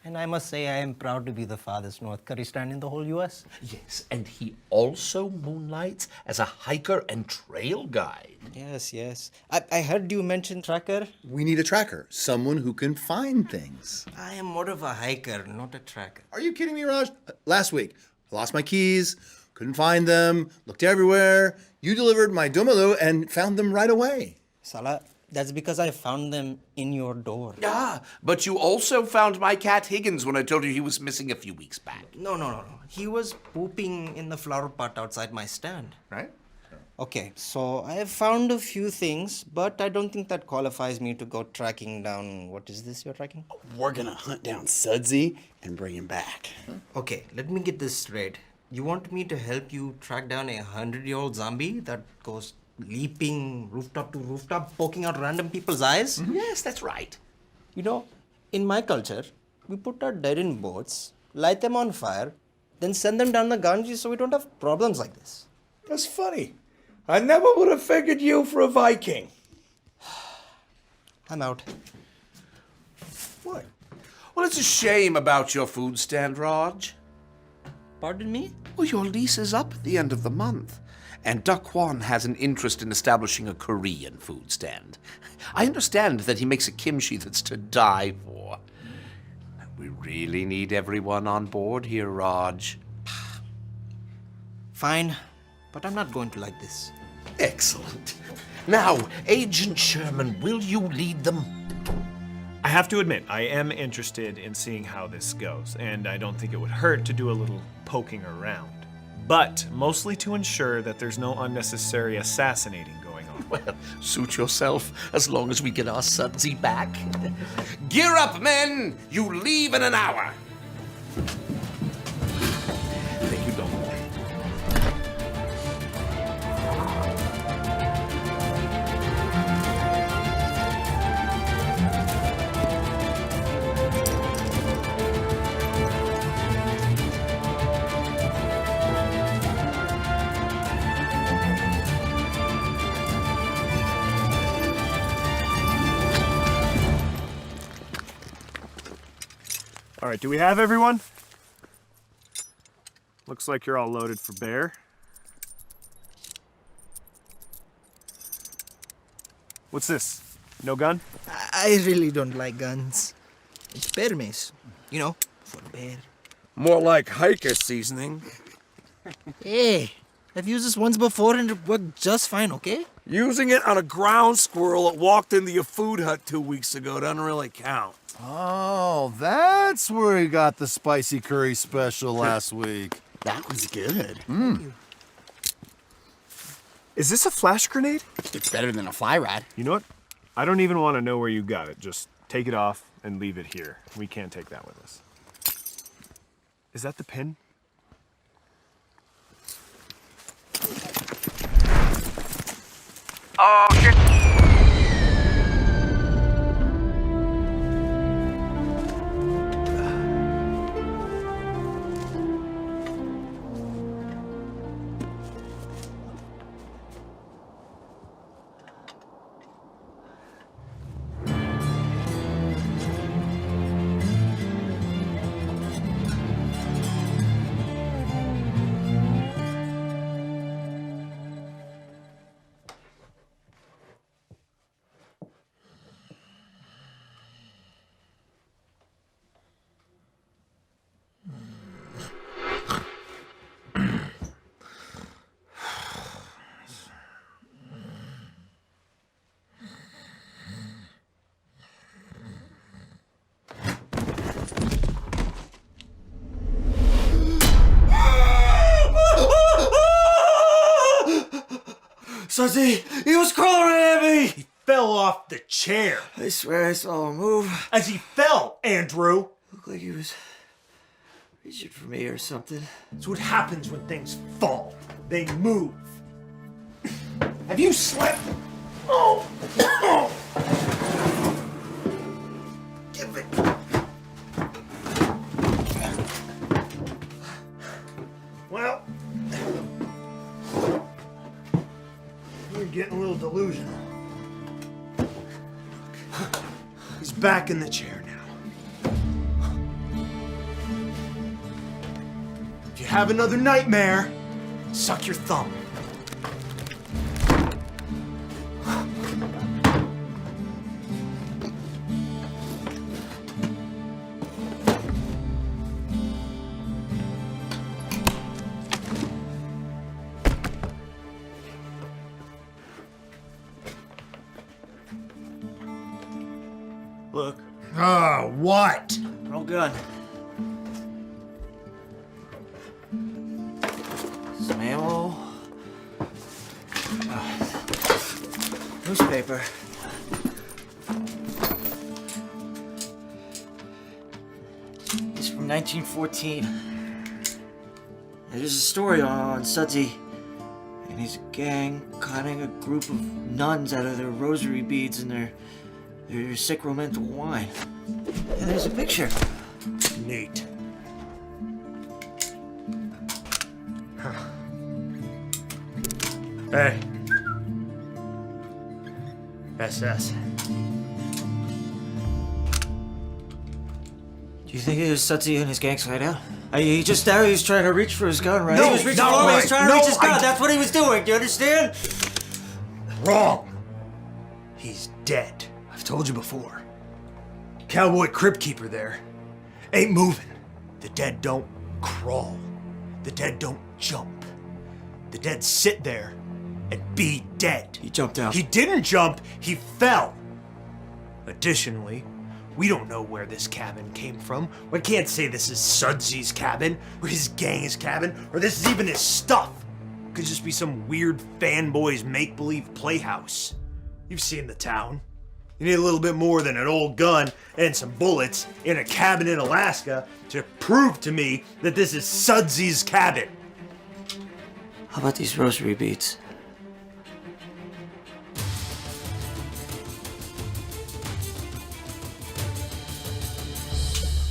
And I must say I am proud to be the farthest north curry stand in the whole U.S. Yes, and he also moonlights as a hiker and trail guide. Yes. I heard you mention tracker. We need a tracker, someone who can find things. I am more of a hiker, not a tracker. Are you kidding me, Raj? Last week, I lost my keys, couldn't find them, looked everywhere. You delivered my dumalo and found them right away. Salah, that's because I found them in your door. Ah, but you also found my cat Higgins when I told you he was missing a few weeks back. No. He was pooping in the flower pot outside my stand. Right? Okay, so I have found a few things, but I don't think that qualifies me to go tracking down... What is this you're tracking? We're gonna hunt down Sudsy and bring him back. Okay, let me get this straight. You want me to help you track down a 100-year-old zombie that goes leaping rooftop to rooftop, poking out random people's eyes? Yes, that's right. You know, in my culture, we put our dead in boats, light them on fire, then send them down the Ganges so we don't have problems like this. That's funny. I never would have figured you for a Viking. I'm out. What? Well, it's a shame about your food stand, Raj. Pardon me? Well, your lease is up at the end of the month, and Duckwan has an interest in establishing a Korean food stand. I understand that he makes a kimchi that's to die for. We really need everyone on board here, Raj. Fine, but I'm not going to like this. Excellent. Now, Agent Sherman, will you lead them? I have to admit, I am interested in seeing how this goes, and I don't think it would hurt to do a little poking around. But mostly to ensure that there's no unnecessary assassinating going on. Well, suit yourself, as long as we get our Sudsy back. Gear up, men! You leave in an hour! Thank you, Don. All right, do we have everyone? Looks like you're all loaded for bear. What's this? No gun? I really don't like guns. It's bear mace. You know, for the bear. More like hiker seasoning. Hey, I've used this once before and it worked just fine, okay? Using it on a ground squirrel that walked into your food hut 2 weeks ago doesn't really count. Oh, that's where he got the spicy curry special last week. That was good. Is this a flash grenade? It's better than a fly rod. You know what? I don't even want to know where you got it. Just take it off and leave it here. We can't take that with us. Is that the pin? Oh, shit. Sudsy, he was crawling at me! He fell off the chair. I swear I saw him move. As he fell, Andrew. Looked like he was reaching for me or something. That's what happens when things fall. They move. Have you slept? Oh! Give it. Well, you're getting a little delusional. He's back in the chair now. If you have another nightmare, suck your thumb. Look. Oh, what? No gun. Some ammo. Newspaper. It's from 1914. There's a story on Sudsy and his gang conning a group of nuns out of their rosary beads and their sacramental wine. And there's a picture. Neat. Hey. SS. Do you think it was Sudsy and his gang's hideout? He just now he was trying to reach for his gun, right? No, he was reaching not for me. He was right. trying to No, reach his gun. I- That's what he was doing. Do you understand? Wrong. He's dead. I've told you before. Cowboy crypt keeper there ain't moving. The dead don't crawl. The dead don't jump. The dead sit there and be dead. He jumped out. He didn't jump, he fell. Additionally, we don't know where this cabin came from. We can't say this is Sudsy's cabin, or his gang's cabin, or this is even his stuff. Could just be some weird fanboy's make-believe playhouse. You've seen the town. You need a little bit more than an old gun and some bullets in a cabin in Alaska to prove to me that this is Sudsy's cabin. How about these rosary beads?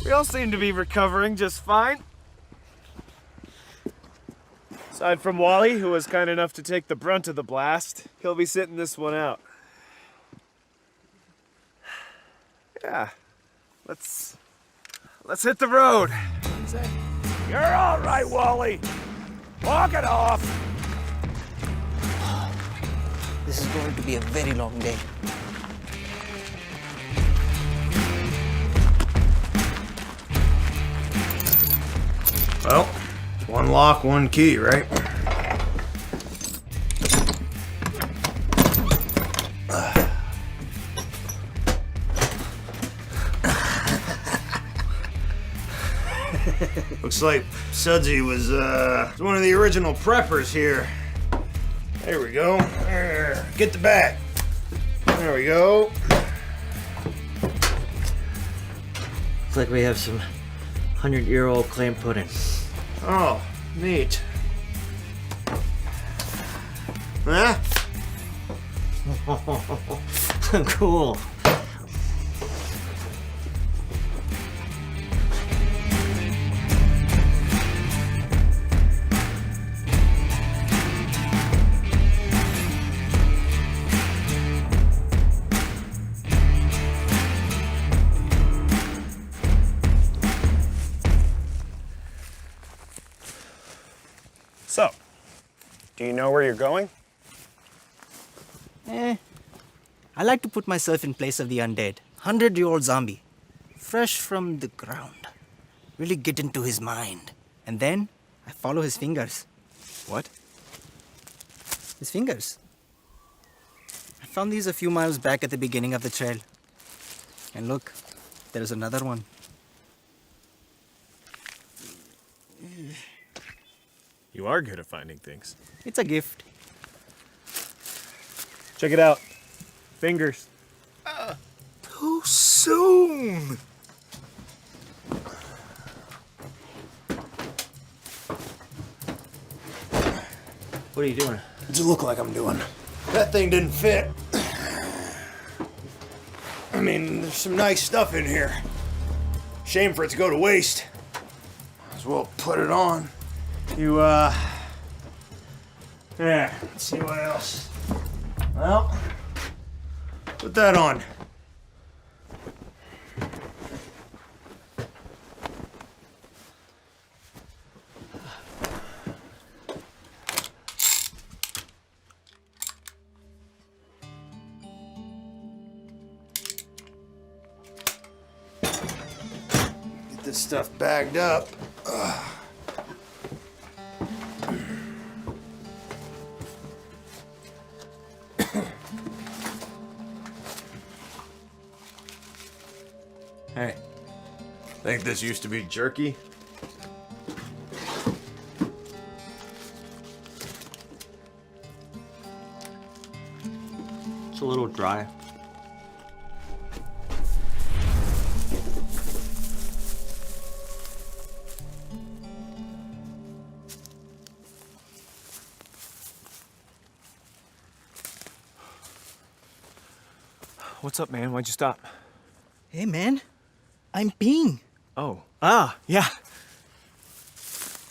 We all seem to be recovering just fine. Aside from Wally, who was kind enough to take the brunt of the blast, he'll be sitting this one out. Yeah, let's hit the road. You're all right, Wally. Walk it off. This is going to be a very long day. Well, one lock, one key, right? Looks like Sudsy was one of the original preppers here. There we go. There. Get the bag. There we go. Looks like we have some 100-year-old clam pudding. Oh, neat. Huh? Cool. So, do you know where you're going? I like to put myself in place of the undead. 100-year-old zombie. Fresh from the ground. Really get into his mind. And then, I follow his fingers. What? His fingers. I found these a few miles back at the beginning of the trail. And look, there's another one. You are good at finding things. It's a gift. Check it out. Fingers. Too soon. What are you doing? What's it look like I'm doing? That thing didn't fit. I mean, there's some nice stuff in here. Shame for it to go to waste. Might as well put it on. Yeah, let's see what else. Well, put that on. Get this stuff bagged up. Hey, think this used to be jerky? It's a little dry. What's up, man? Why'd you stop? Hey, man. I'm peeing. Oh. Ah, yeah.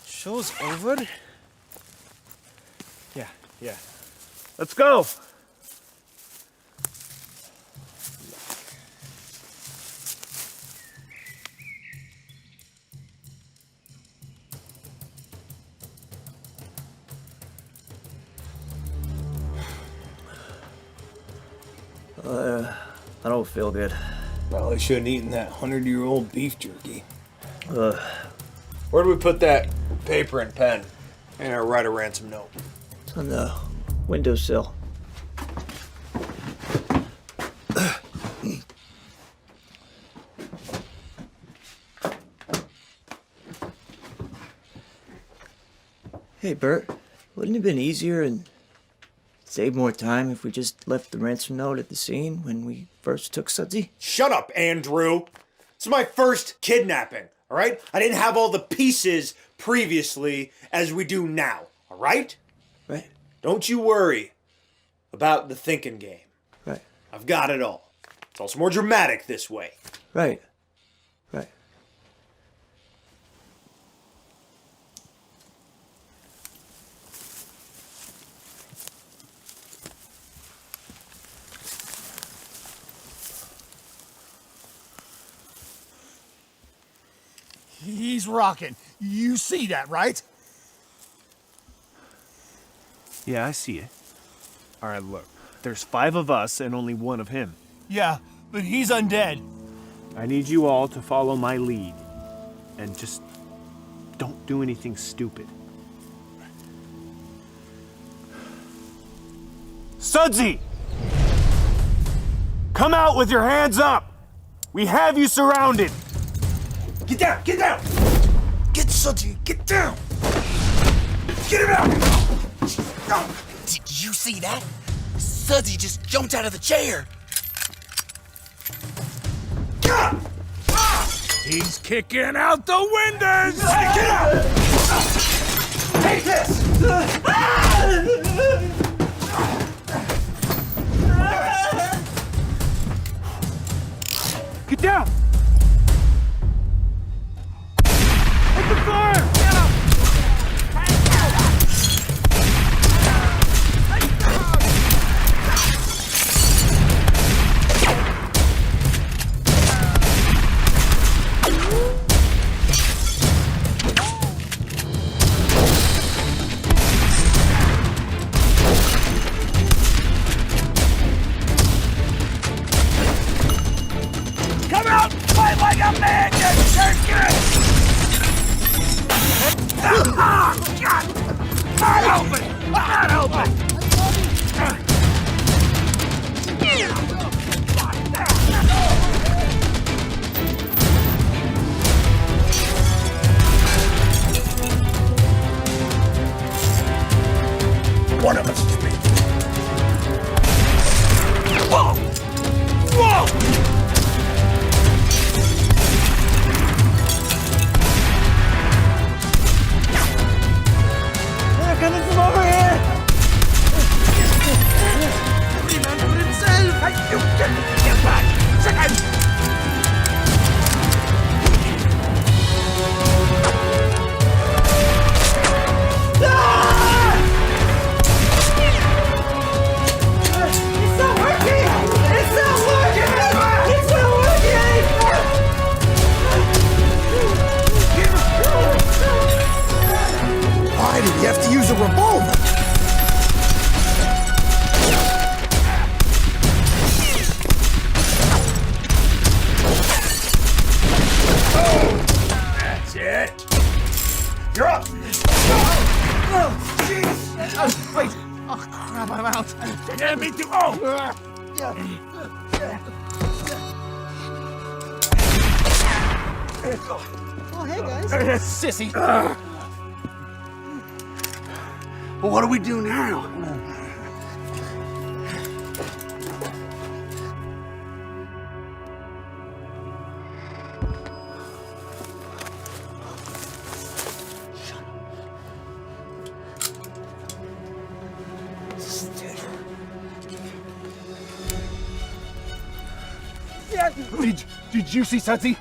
Show's over. Yeah. Let's go! I don't feel good. Probably shouldn't have eaten that 100-year-old beef jerky. Ugh. Where do we put that paper and pen? And our write a ransom note. It's on the windowsill. Hey, Bert, wouldn't it have been easier and save more time if we just left the ransom note at the scene when we first took Sudsy? Shut up, Andrew. This is my first kidnapping, all right? I didn't have all the pieces previously as we do now, all right? Right. Don't you worry about the thinking game. Right. I've got it all. It's also more dramatic this way. Right. Right. He's rocking. You see that, right? Yeah, I see it. All right, look. there's 5 of us and only 1 of him. Yeah, but he's undead. I need you all to follow my lead. And just don't do anything stupid. Sudsy! Come out with your hands up! We have you surrounded! Get down! Get down! Get Sudsy! Get down! Get him out! Did you see that? Sudsy just jumped out of the chair. He's kicking out the windows! Get out! Take this! Get down! Open fire! Come out! Fight like a man, you turkey! Ah, God! Not open! Not open! One of us is me. Whoa! Whoa! They're coming from over here! Every man for himself! Hey, you get back! Second! It's not working! It's not working! It's not working! Why did you have to use a revolver? That's it! You're up! Oh, jeez! Wait! Oh, crap, I'm out! Yeah, me too! Oh! Oh, hey guys. Sissy! Well, what do we do now? Did you see Sudsy?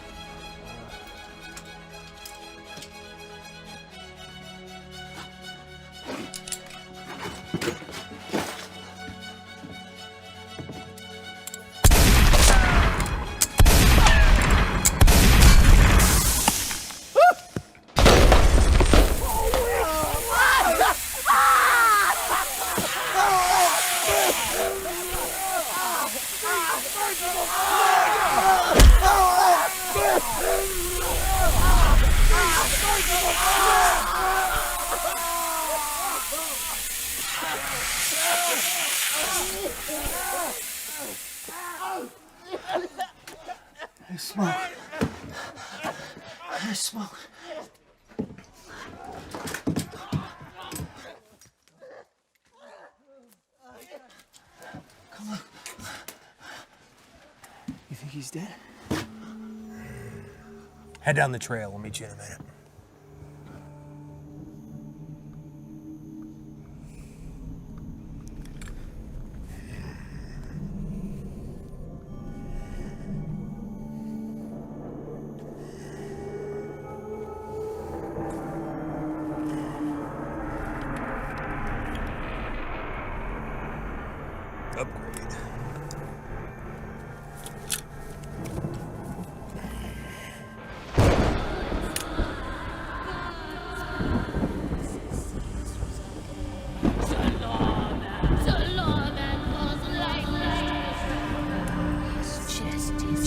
There's smoke. There's smoke. Come on. You think he's dead? Head down the trail. We'll meet you in a minute. Upgrade.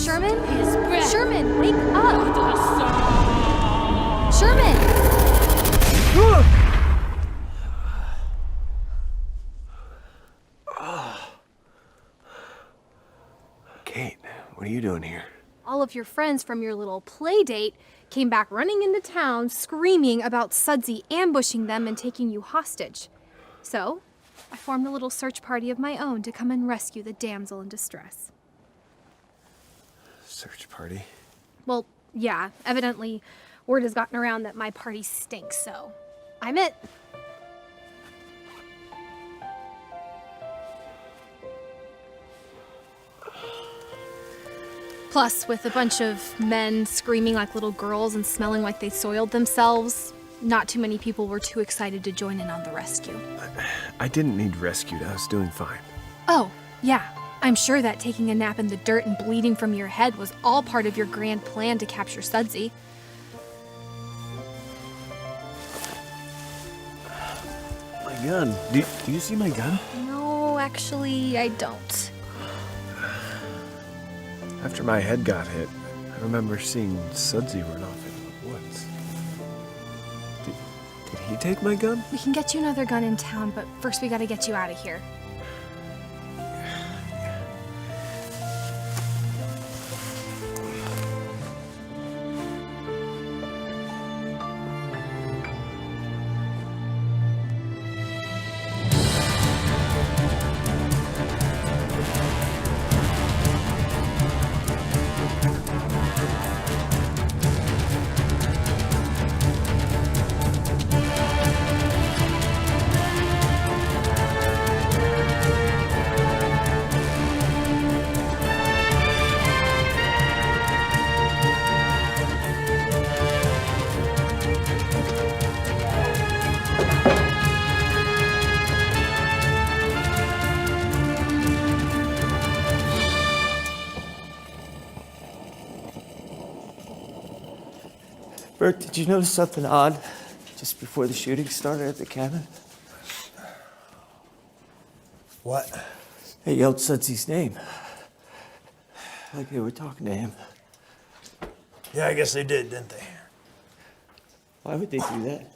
Sherman? His breath. Sherman, wake up! Sherman! Kate, what are you doing here? All of your friends from your little play date came back running into town screaming about Sudsy ambushing them and taking you hostage. So, I formed a little search party of my own to come and rescue the damsel in distress. Search party? Well, yeah, evidently word has gotten around that my party stinks, so I'm it. Plus, with a bunch of men screaming like little girls and smelling like they soiled themselves, not too many people were too excited to join in on the rescue. I didn't need rescued. I was doing fine. Oh, yeah. I'm sure that taking a nap in the dirt and bleeding from your head was all part of your grand plan to capture Sudsy. My gun. Do you see my gun? No, actually, I don't. After my head got hit, I remember seeing Sudsy run off into the woods. Did he take my gun? We can get you another gun in town, but first we gotta get you out of here. Bert, did you notice something odd just before the shooting started at the cabin? What? They yelled Sudsy's name. Like they were talking to him. Yeah, I guess they did, didn't they? Why would they do that?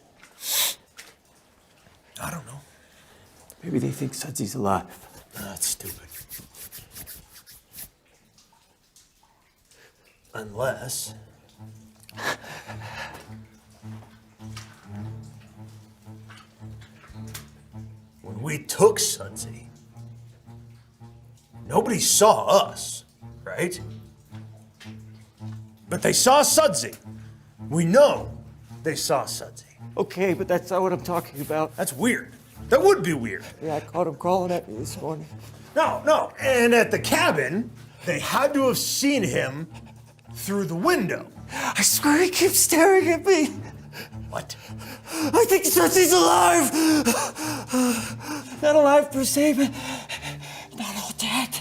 I don't know. Maybe they think Sudsy's alive. That's stupid. Unless... when we took Sudsy, nobody saw us, right? But they saw Sudsy. We know they saw Sudsy. Okay, but that's not what I'm talking about. That's weird. That would be weird. Yeah, I caught him crawling at me this morning. No. And at the cabin, they had to have seen him through the window. I swear he keeps staring at me. What? I think Sudsy's alive. Not alive per se, but not all dead.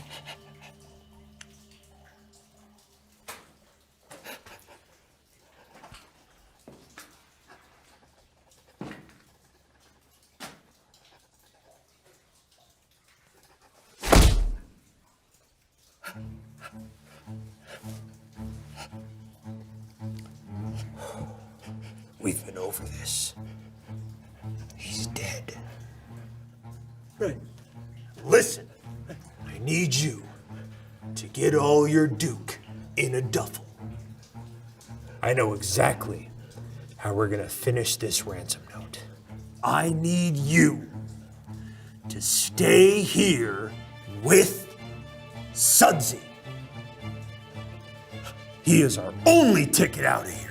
We've been over this. He's dead. Right. Listen, I need you to get all your Duke in a duffel. I know exactly how we're gonna finish this ransom note. I need you to stay here with Sudsy. He is our only ticket out of here.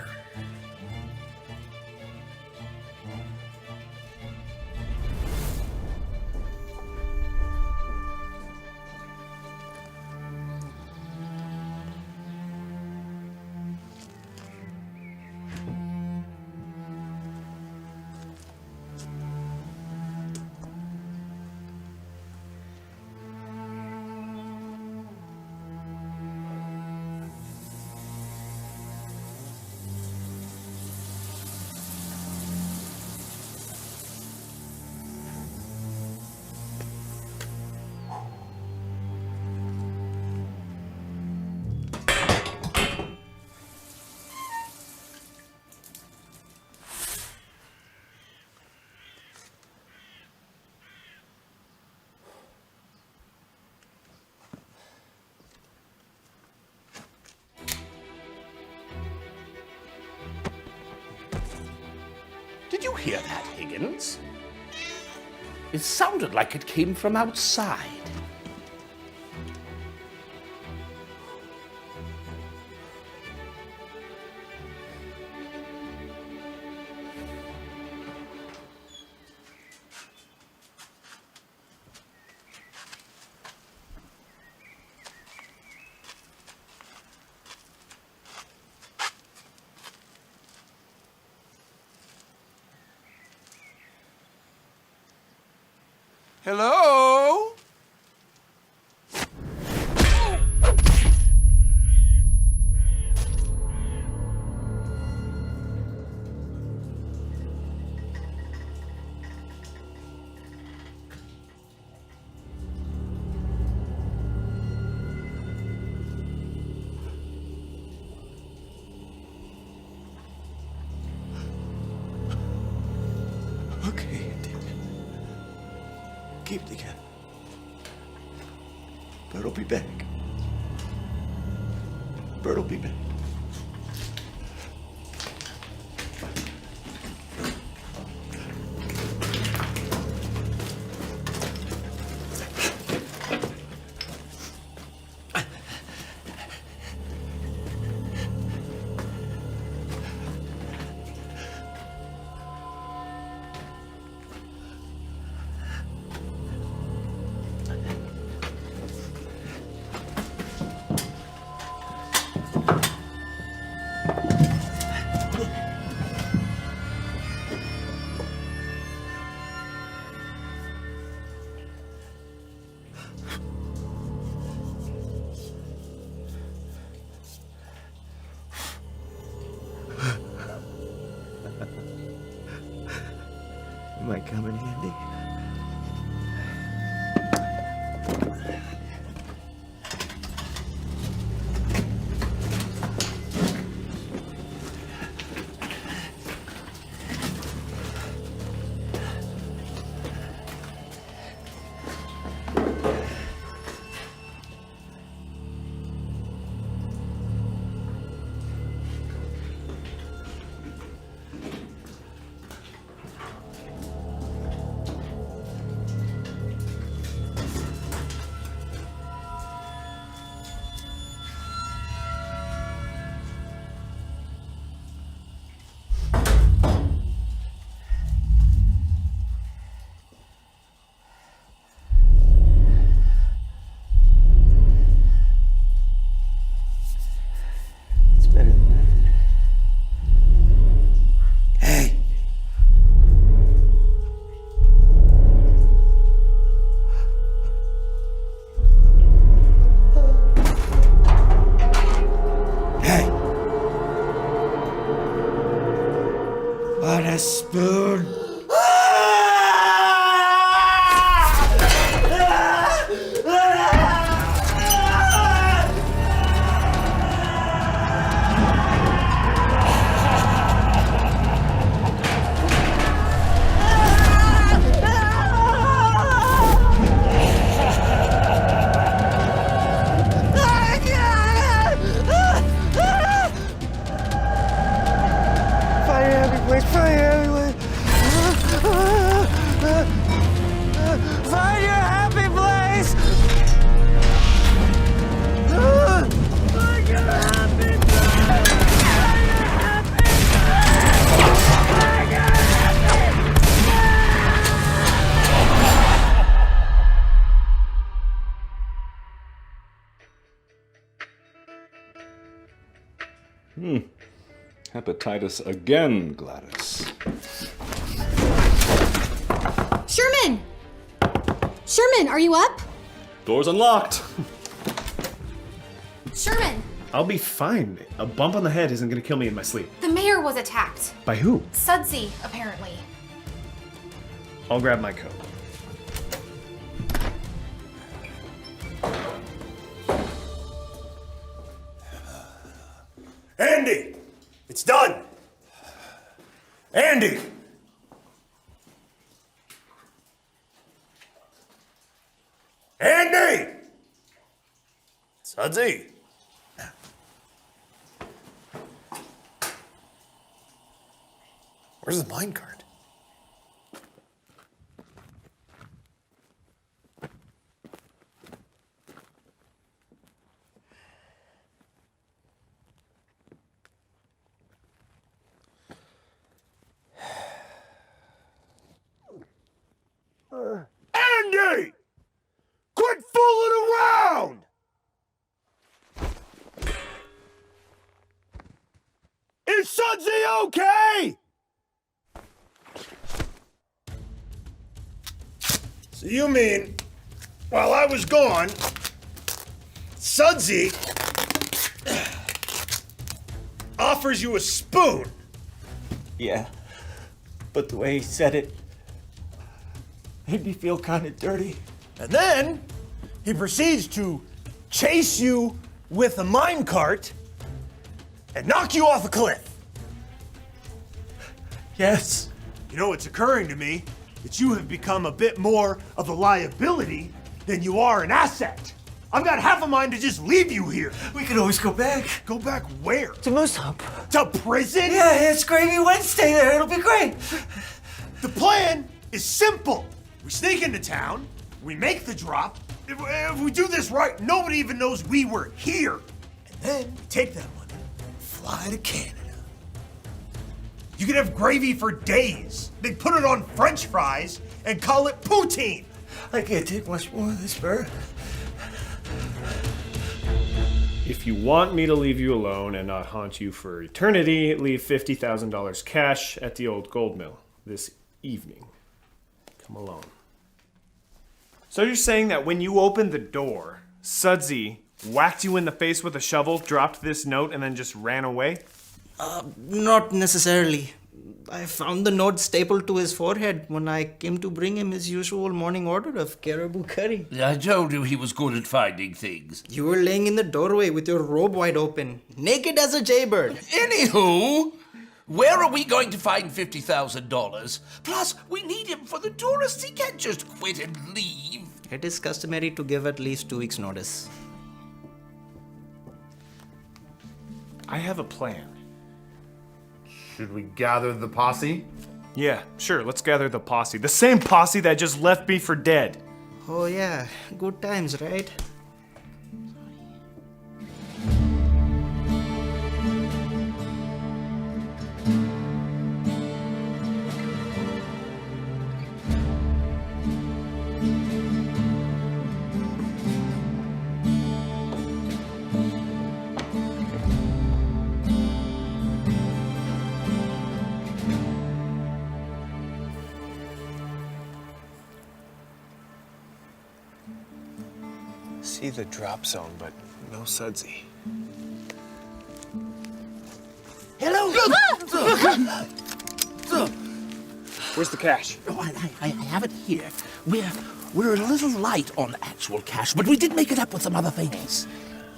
Did you hear that, Higgins? It sounded like it came from outside. Hello? Okay, keep it together. Bert'll be back. Bert'll be back. Am I coming handy? What a spoon! Fire everywhere! Fire everywhere! Find your happy place! Find your happy place! Find your happy place! Find your Hepatitis again, Gladys. Sherman! Sherman, are you up? Door's unlocked. Sherman! I'll be fine. A bump on the head isn't gonna kill me in my sleep. The mayor was attacked. By who? Sudsy, apparently. I'll grab my coat. Andy! It's done! Andy! Andy! Sudsy! Where's the minecart? Sudsy okay? So you mean, while I was gone, Sudsy offers you a spoon? Yeah, but the way he said it made me feel kind of dirty. And then he proceeds to chase you with a minecart and knock you off a cliff. Yes. You know, it's occurring to me that you have become a bit more of a liability than you are an asset. I've got half a mind to just leave you here. We could always go back. Go back where? To Moose Hump. To prison? Yeah, it's Gravy Wednesday there. It'll be great. The plan is simple. We sneak into town, we make the drop. If we do this right, nobody even knows we were here. And then we take that money, fly to Canada. You can have gravy for days. They put it on French fries and call it poutine. I can't take much more of this, Bert. If you want me to leave you alone and not haunt you for eternity, leave $50,000 cash at the old gold mill this evening. Come alone. So you're saying that when you opened the door, Sudsy whacked you in the face with a shovel, dropped this note, and then just ran away? Not necessarily. I found the note stapled to his forehead when I came to bring him his usual morning order of caribou curry. I told you he was good at finding things. You were laying in the doorway with your robe wide open, naked as a jaybird. Anywho, where are we going to find $50,000? Plus, we need him for the tourists. He can't just quit and leave. It is customary to give at least 2 weeks' notice. I have a plan. Should we gather the posse? Yeah, sure, let's gather the posse. The same posse that just left me for dead. Oh yeah, good times, right? See the drop zone, but no Sudsy. Hello! Where's the cash? Oh, I have it here. We're a little light on actual cash, but we did make it up with some other things.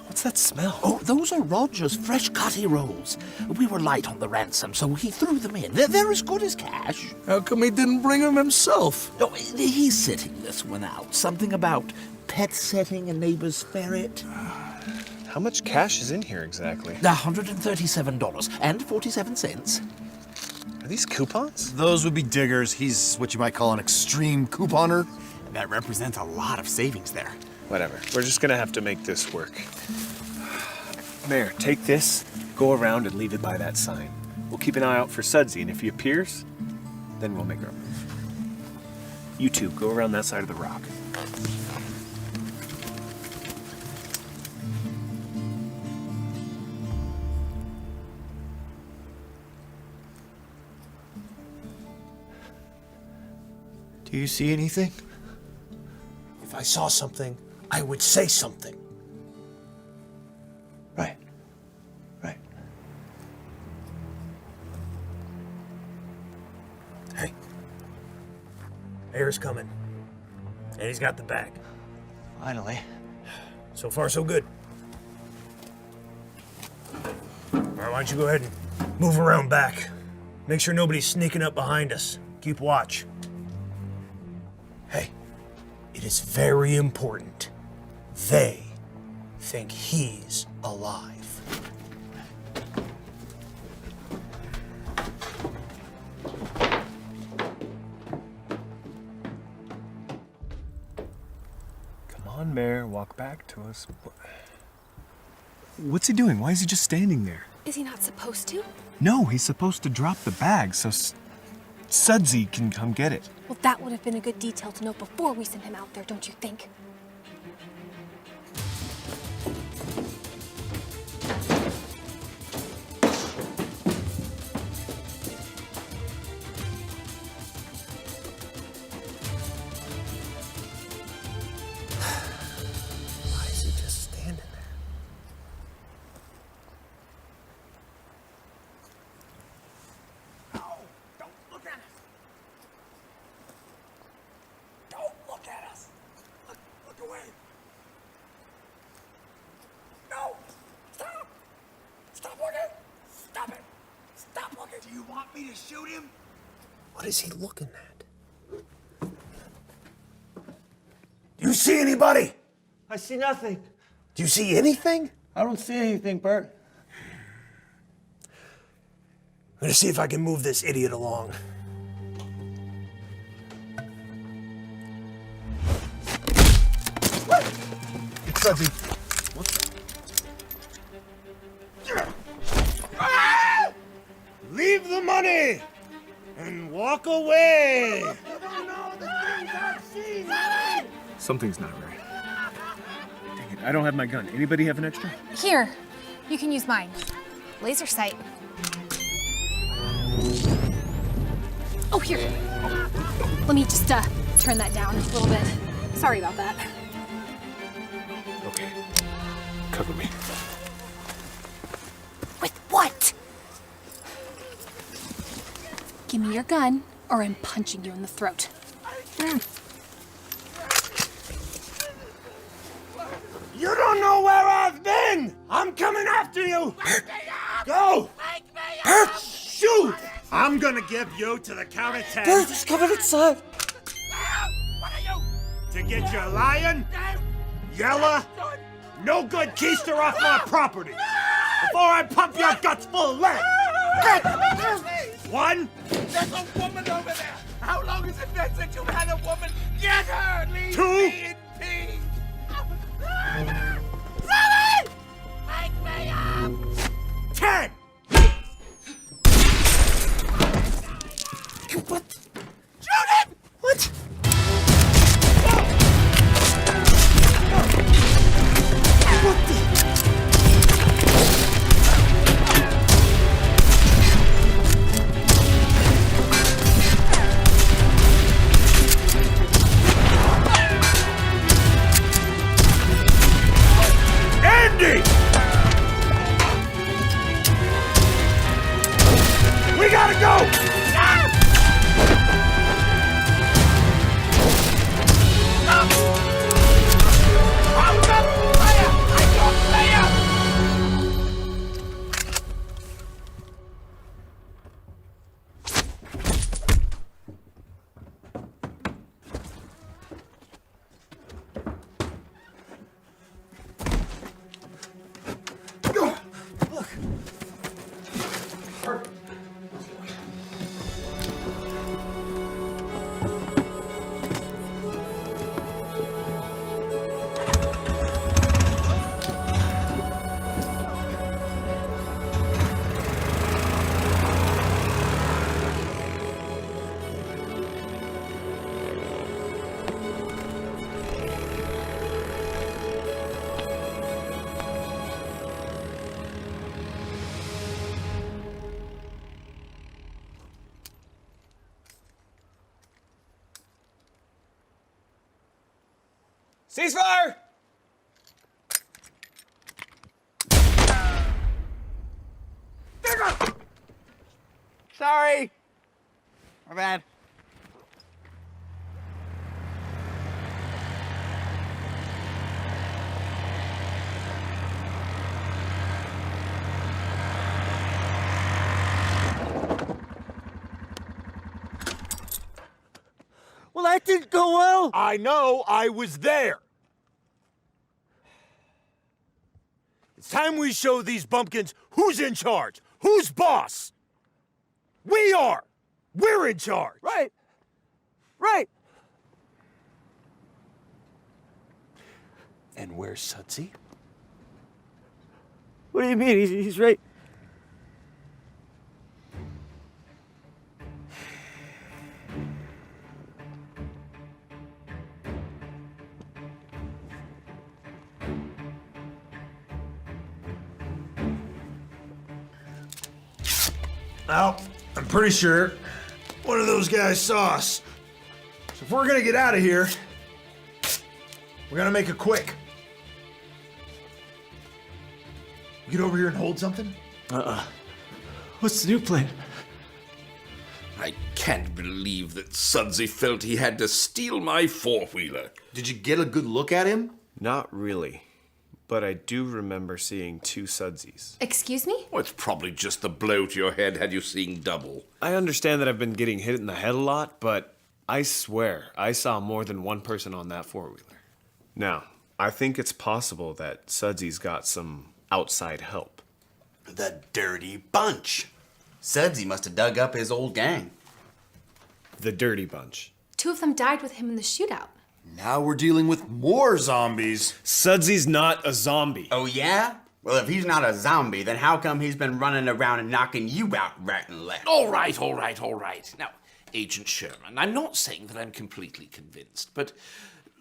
What's that smell? Oh, those are Roger's fresh cutty rolls. We were light on the ransom, so he threw them in. They're as good as cash. How come he didn't bring them himself? Oh, he's sitting this one out. Something about pet setting a neighbor's ferret. How much cash is in here exactly? $137.47. Are these coupons? Those would be diggers. He's what you might call an extreme couponer. That represents a lot of savings there. Whatever. We're just gonna have to make this work. Mayor, take this, go around and leave it by that sign. We'll keep an eye out for Sudsy, and if he appears, then we'll make our move. You two, go around that side of the rock. Do you see anything? If I saw something, I would say something. Right. Right. Hey. Mayor's coming. And he's got the bag. Finally. So far, so good. All right, why don't you go ahead and move around back. Make sure nobody's sneaking up behind us. Keep watch. Hey, it is very important. They think he's alive. Come on, Mayor, walk back to us. What's he doing? Why is he just standing there? Is he not supposed to? No, he's supposed to drop the bag so Sudsy can come get it. Well, that would have been a good detail to know before we sent him out there, don't you think? to shoot him? What is he looking at? Do you see anybody? I see nothing. Do you see anything? I don't see anything, Bert. I'm gonna see if I can move this idiot along. It's Sudsy. What the? Leave the money and walk away. Something's not right. Dang it, I don't have my gun. Anybody have an extra? Here, you can use mine. Laser sight. Oh, here. Let me just turn that down a little bit. Sorry about that. Okay. Cover me. With what? Give me your gun, or I'm punching you in the throat. You don't know where I've been! I'm coming after you! Go! Bert, shoot! I'm gonna give you to the count of 10. Bert, it's coming inside. To get your lion, yella, no good keister off my property. Before I pump your guts full of lead. 1. There's a woman over there! How long has it been since you've had a woman? Get her! Leave 2. me in peace! Zoe! Wake me up! 10. What? Shoot him! What? What the? Andy! We gotta go! Ceasefire! Sorry. My bad. Well, that didn't go well. I know, I was there. It's time we show these bumpkins who's in charge, who's boss. We are. We're in charge. Right. Right. And where's Sudsy? What do you mean? He's right. Well, I'm pretty sure one of those guys saw us. So if we're gonna get out of here, we're gonna make it quick. Get over here and hold something? What's the new plan? I can't believe that Sudsy felt he had to steal my four-wheeler. Did you get a good look at him? Not really. but I do remember seeing 2 Sudsies. Excuse me? Well, it's probably just the blow to your head had you seen double. I understand that I've been getting hit in the head a lot, but I swear I saw more than one person on that four-wheeler. Now, I think it's possible that Sudsy's got some outside help. The dirty bunch. Sudsy must have dug up his old gang. The dirty bunch. 2 of them died with him in the shootout. Now we're dealing with more zombies. Sudsy's not a zombie. Oh, yeah? Well, if he's not a zombie, then how come he's been running around and knocking you out right and left? All right. Now, Agent Sherman, I'm not saying that I'm completely convinced, but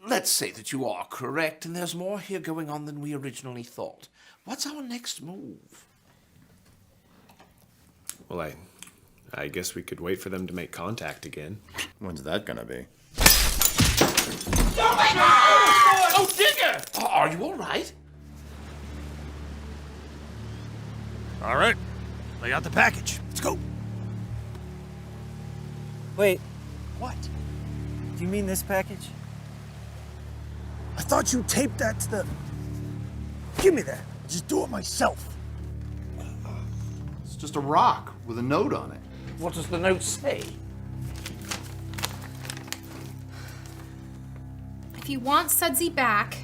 let's say that you are correct and there's more here going on than we originally thought. What's our next move? Well, I guess we could wait for them to make contact again. When's that gonna be? Oh, my God! Oh, Digger! Are you all right? All right, lay out the package. Let's go. Wait, What? do you mean this package? I thought you taped that to the... Give me that. I'll just do it myself. It's just a rock with a note on it. What does the note say? If you want Sudsy back,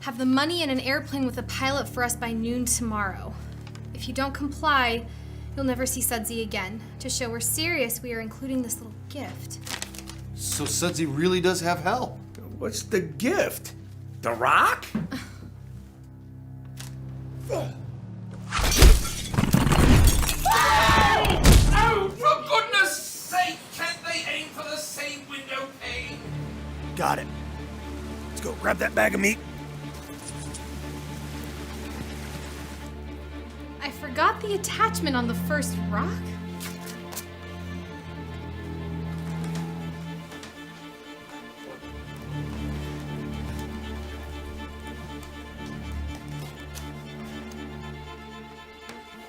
have the money and an airplane with a pilot for us by noon tomorrow. If you don't comply, you'll never see Sudsy again. To show we're serious, we are including this little gift. So Sudsy really does have help. What's the gift? The rock? Oh, for goodness sake, can't they aim for the same window pane? Got it. Let's go grab that bag of meat. I forgot the attachment on the first rock.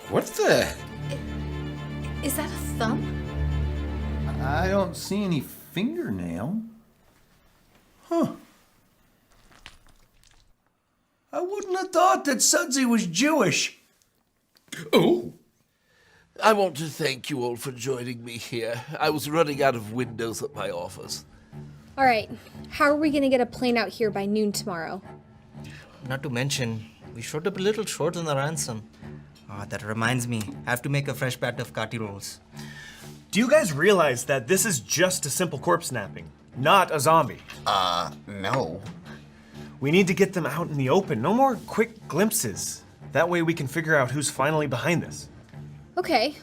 What the? Is that a thumb? I don't see any fingernail. Huh. I wouldn't have thought that Sudsy was Jewish. Oh. I want to thank you all for joining me here. I was running out of windows at my office. All right, how are we gonna get a plane out here by noon tomorrow? Not to mention, we showed up a little short on the ransom. That reminds me, I have to make a fresh batch of kati rolls. Do you guys realize that this is just a simple corpse snapping, not a zombie? No. We need to get them out in the open. No more quick glimpses. That way we can figure out who's finally behind this. Okay,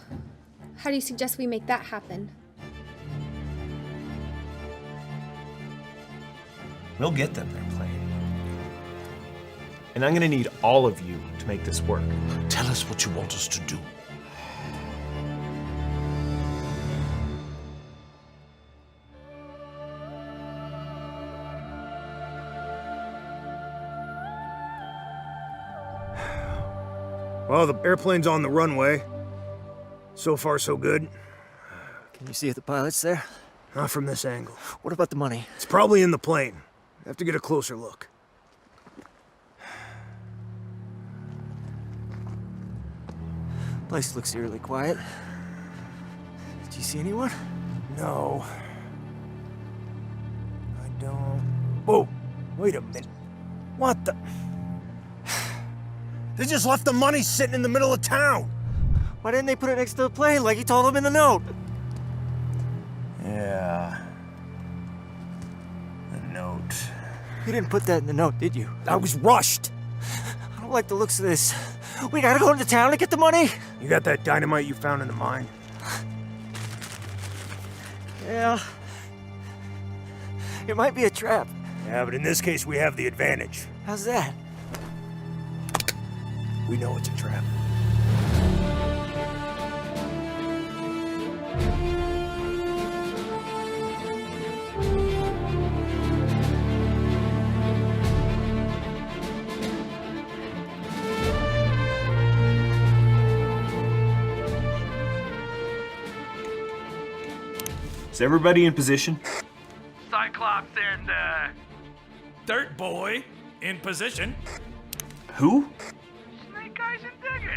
how do you suggest we make that happen? We'll get them their plane. And I'm gonna need all of you to make this work. Tell us what you want us to do. Well, the airplane's on the runway. So far, so good. Can you see if the pilot's there? Not from this angle. What about the money? It's probably in the plane. I have to get a closer look. Place looks eerily quiet. Do you see anyone? No. I don't... Whoa! Wait a minute. What the... They just left the money sitting in the middle of town! Why didn't they put it next to the plane like he told them in the note? Yeah... The note... You didn't put that in the note, did you? I was rushed! I don't like the looks of this. We gotta go into town to get the money. You got that dynamite you found in the mine? Yeah. It might be a trap. Yeah, but in this case, we have the advantage. How's that? We know it's a trap. Is everybody in position? Cyclops and, Dirt Boy in position. Who? Snake Eyes and Digger.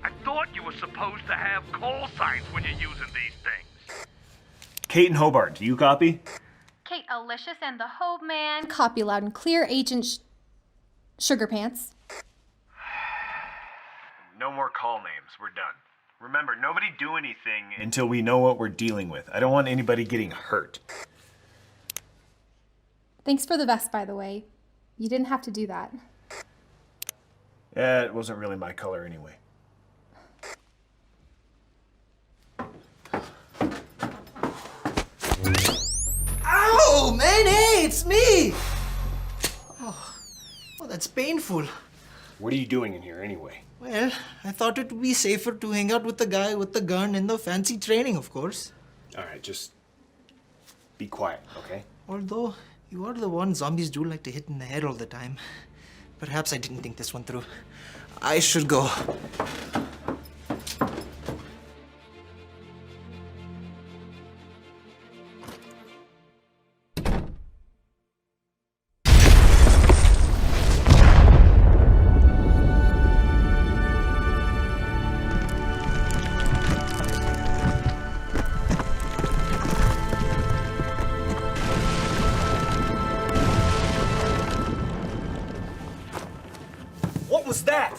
I thought you were supposed to have call signs when you're using these things. Kate and Hobart, do you copy? Kate Alicious and the Hobe Man. Copy loud and clear, Agent Sugar Pants. No more call names. We're done. Remember, nobody do anything until we know what we're dealing with. I don't want anybody getting hurt. Thanks for the vest, by the way. You didn't have to do that. Yeah, it wasn't really my color anyway. Ow, man, hey, it's me! Oh, that's painful. What are you doing in here anyway? Well, I thought it would be safer to hang out with the guy with the gun and the fancy training, of course. Alright, just be quiet, okay? Although, you are the one zombies do like to hit in the head all the time. Perhaps I didn't think this one through. I should go. What was that?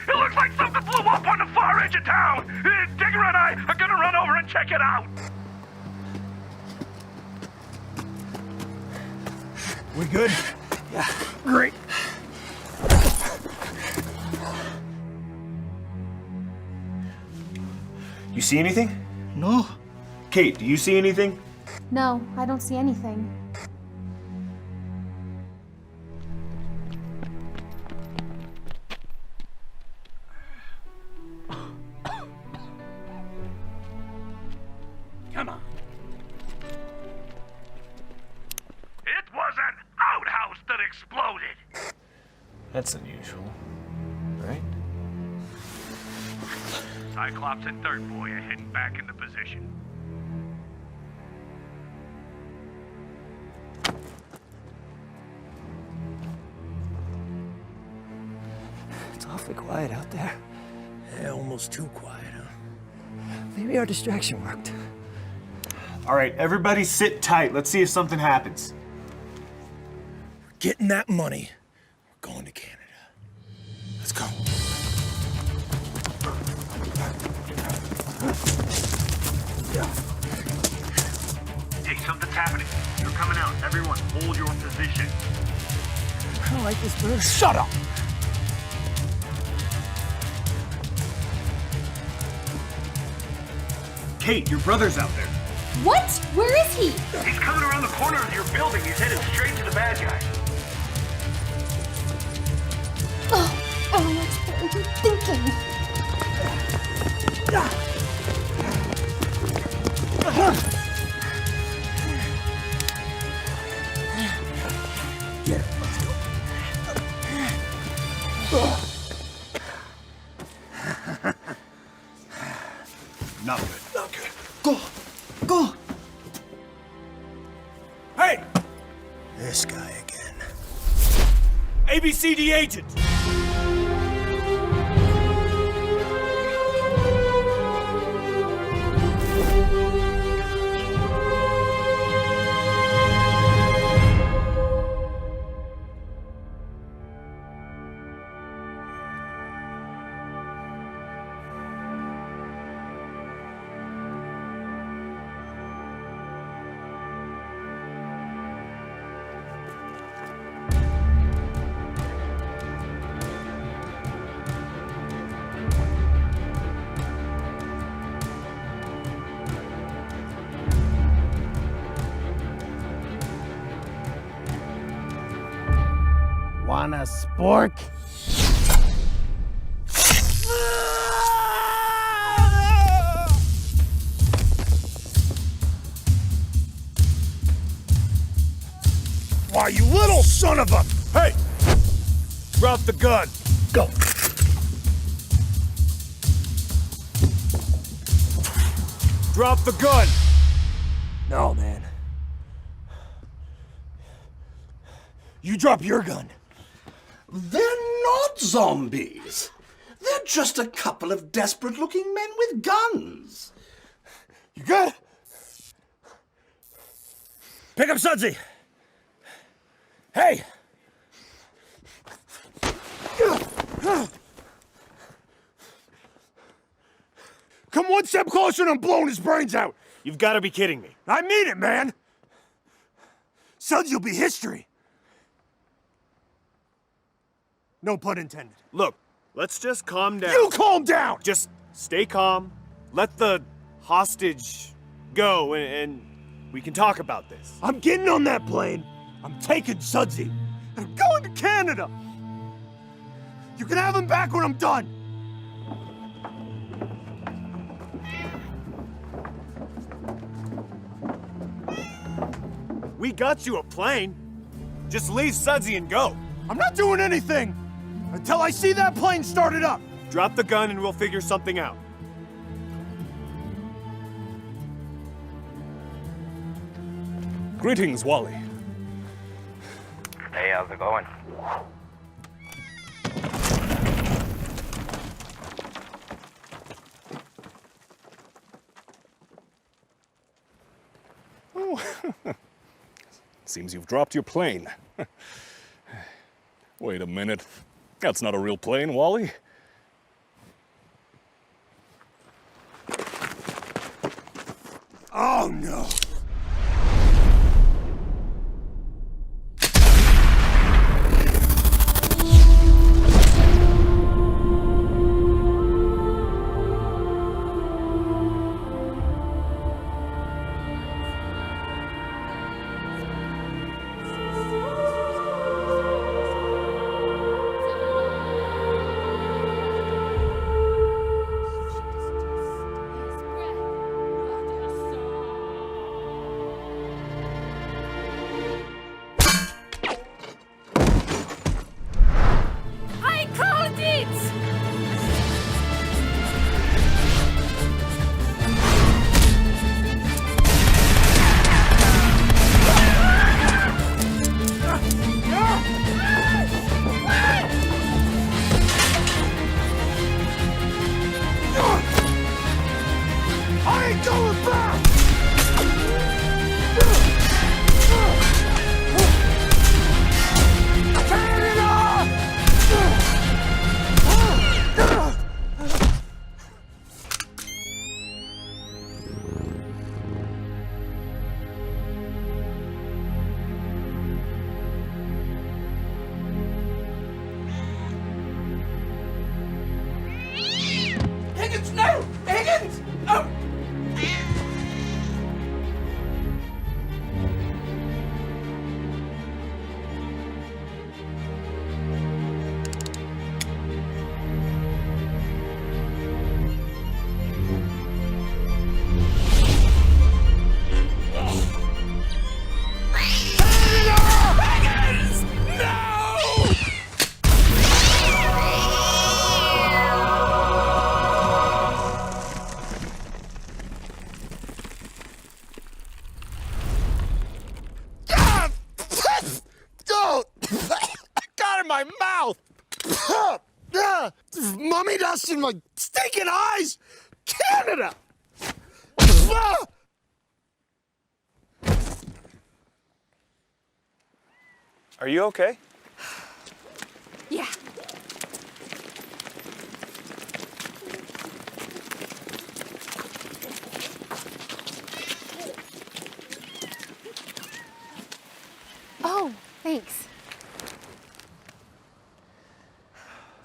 It looks like something blew up on the far edge of town. Digger and I are gonna run over and check it out. We good? Yeah. Great. You see anything? No. Kate, do you see anything? No, I don't see anything. Come on. It was an outhouse that exploded. That's unusual, right? Cyclops and Third Boy are heading back into position. It's awfully quiet out there. Yeah, almost too quiet, huh? Maybe our distraction worked. All right, everybody sit tight. Let's see if something happens. Getting that money. We're going to Canada. Let's go. Hey, something's happening. They're coming out. Everyone, hold your position. I don't like this bird. Shut up! Kate, your brother's out there. What? Where is he? He's coming around the corner of your building. He's headed straight to the bad guys. Oh, that's what were you thinking? Yeah, Not good. not good. Go! Go! Hey! This guy again. ABCD agent! Want a spork? Why, you little son of a... Hey! Drop the gun. Go. Drop the gun. No, man. You drop your gun. They're not zombies. They're just a couple of desperate-looking men with guns. You good? Pick up Sudsy. Hey! Come one step closer and I'm blowing his brains out. You've got to be kidding me. I mean it, man. Sudsy will be history. No pun intended. Look, let's just calm down. You calm down! Just stay calm. Let the hostage go and we can talk about this. I'm getting on that plane. I'm taking Sudsy. I'm going to Canada. You can have him back when I'm done. We got you a plane. Just leave Sudsy and go. I'm not doing anything until I see that plane started up. Drop the gun and we'll figure something out. Greetings, Wally. Hey, how's it going? Oh, seems you've dropped your plane. Wait a minute. That's not a real plane, Wally. Oh, no. No! Higgins! Oh! My mouth! Mummy dust in my stinking eyes! Canada! Are you okay? Yeah. Oh, thanks.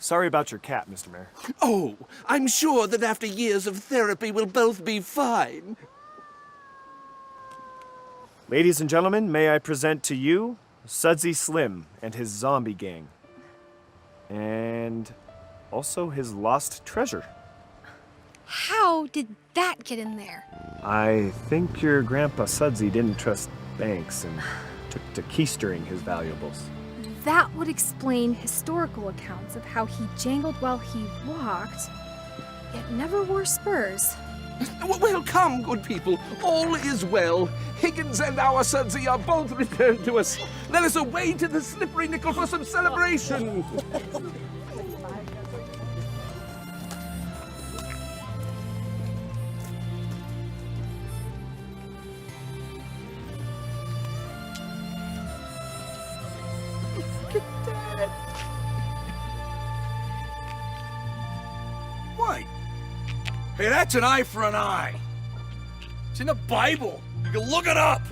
Sorry about your cat, Mr. Mayor. Oh, I'm sure that after years of therapy we'll both be fine. Ladies and gentlemen, may I present to you Sudsy Slim and his zombie gang. And also his lost treasure. How did that get in there? I think your grandpa Sudsy didn't trust banks and took to keystering his valuables. That would explain historical accounts of how he jangled while he walked, yet never wore spurs. Well, come, good people. All is well. Higgins and our Sudsy are both returned to us. Let us away to the Slippery Nickel for some celebration. What? Hey, that's an eye for an eye. It's in the Bible. You can look it up.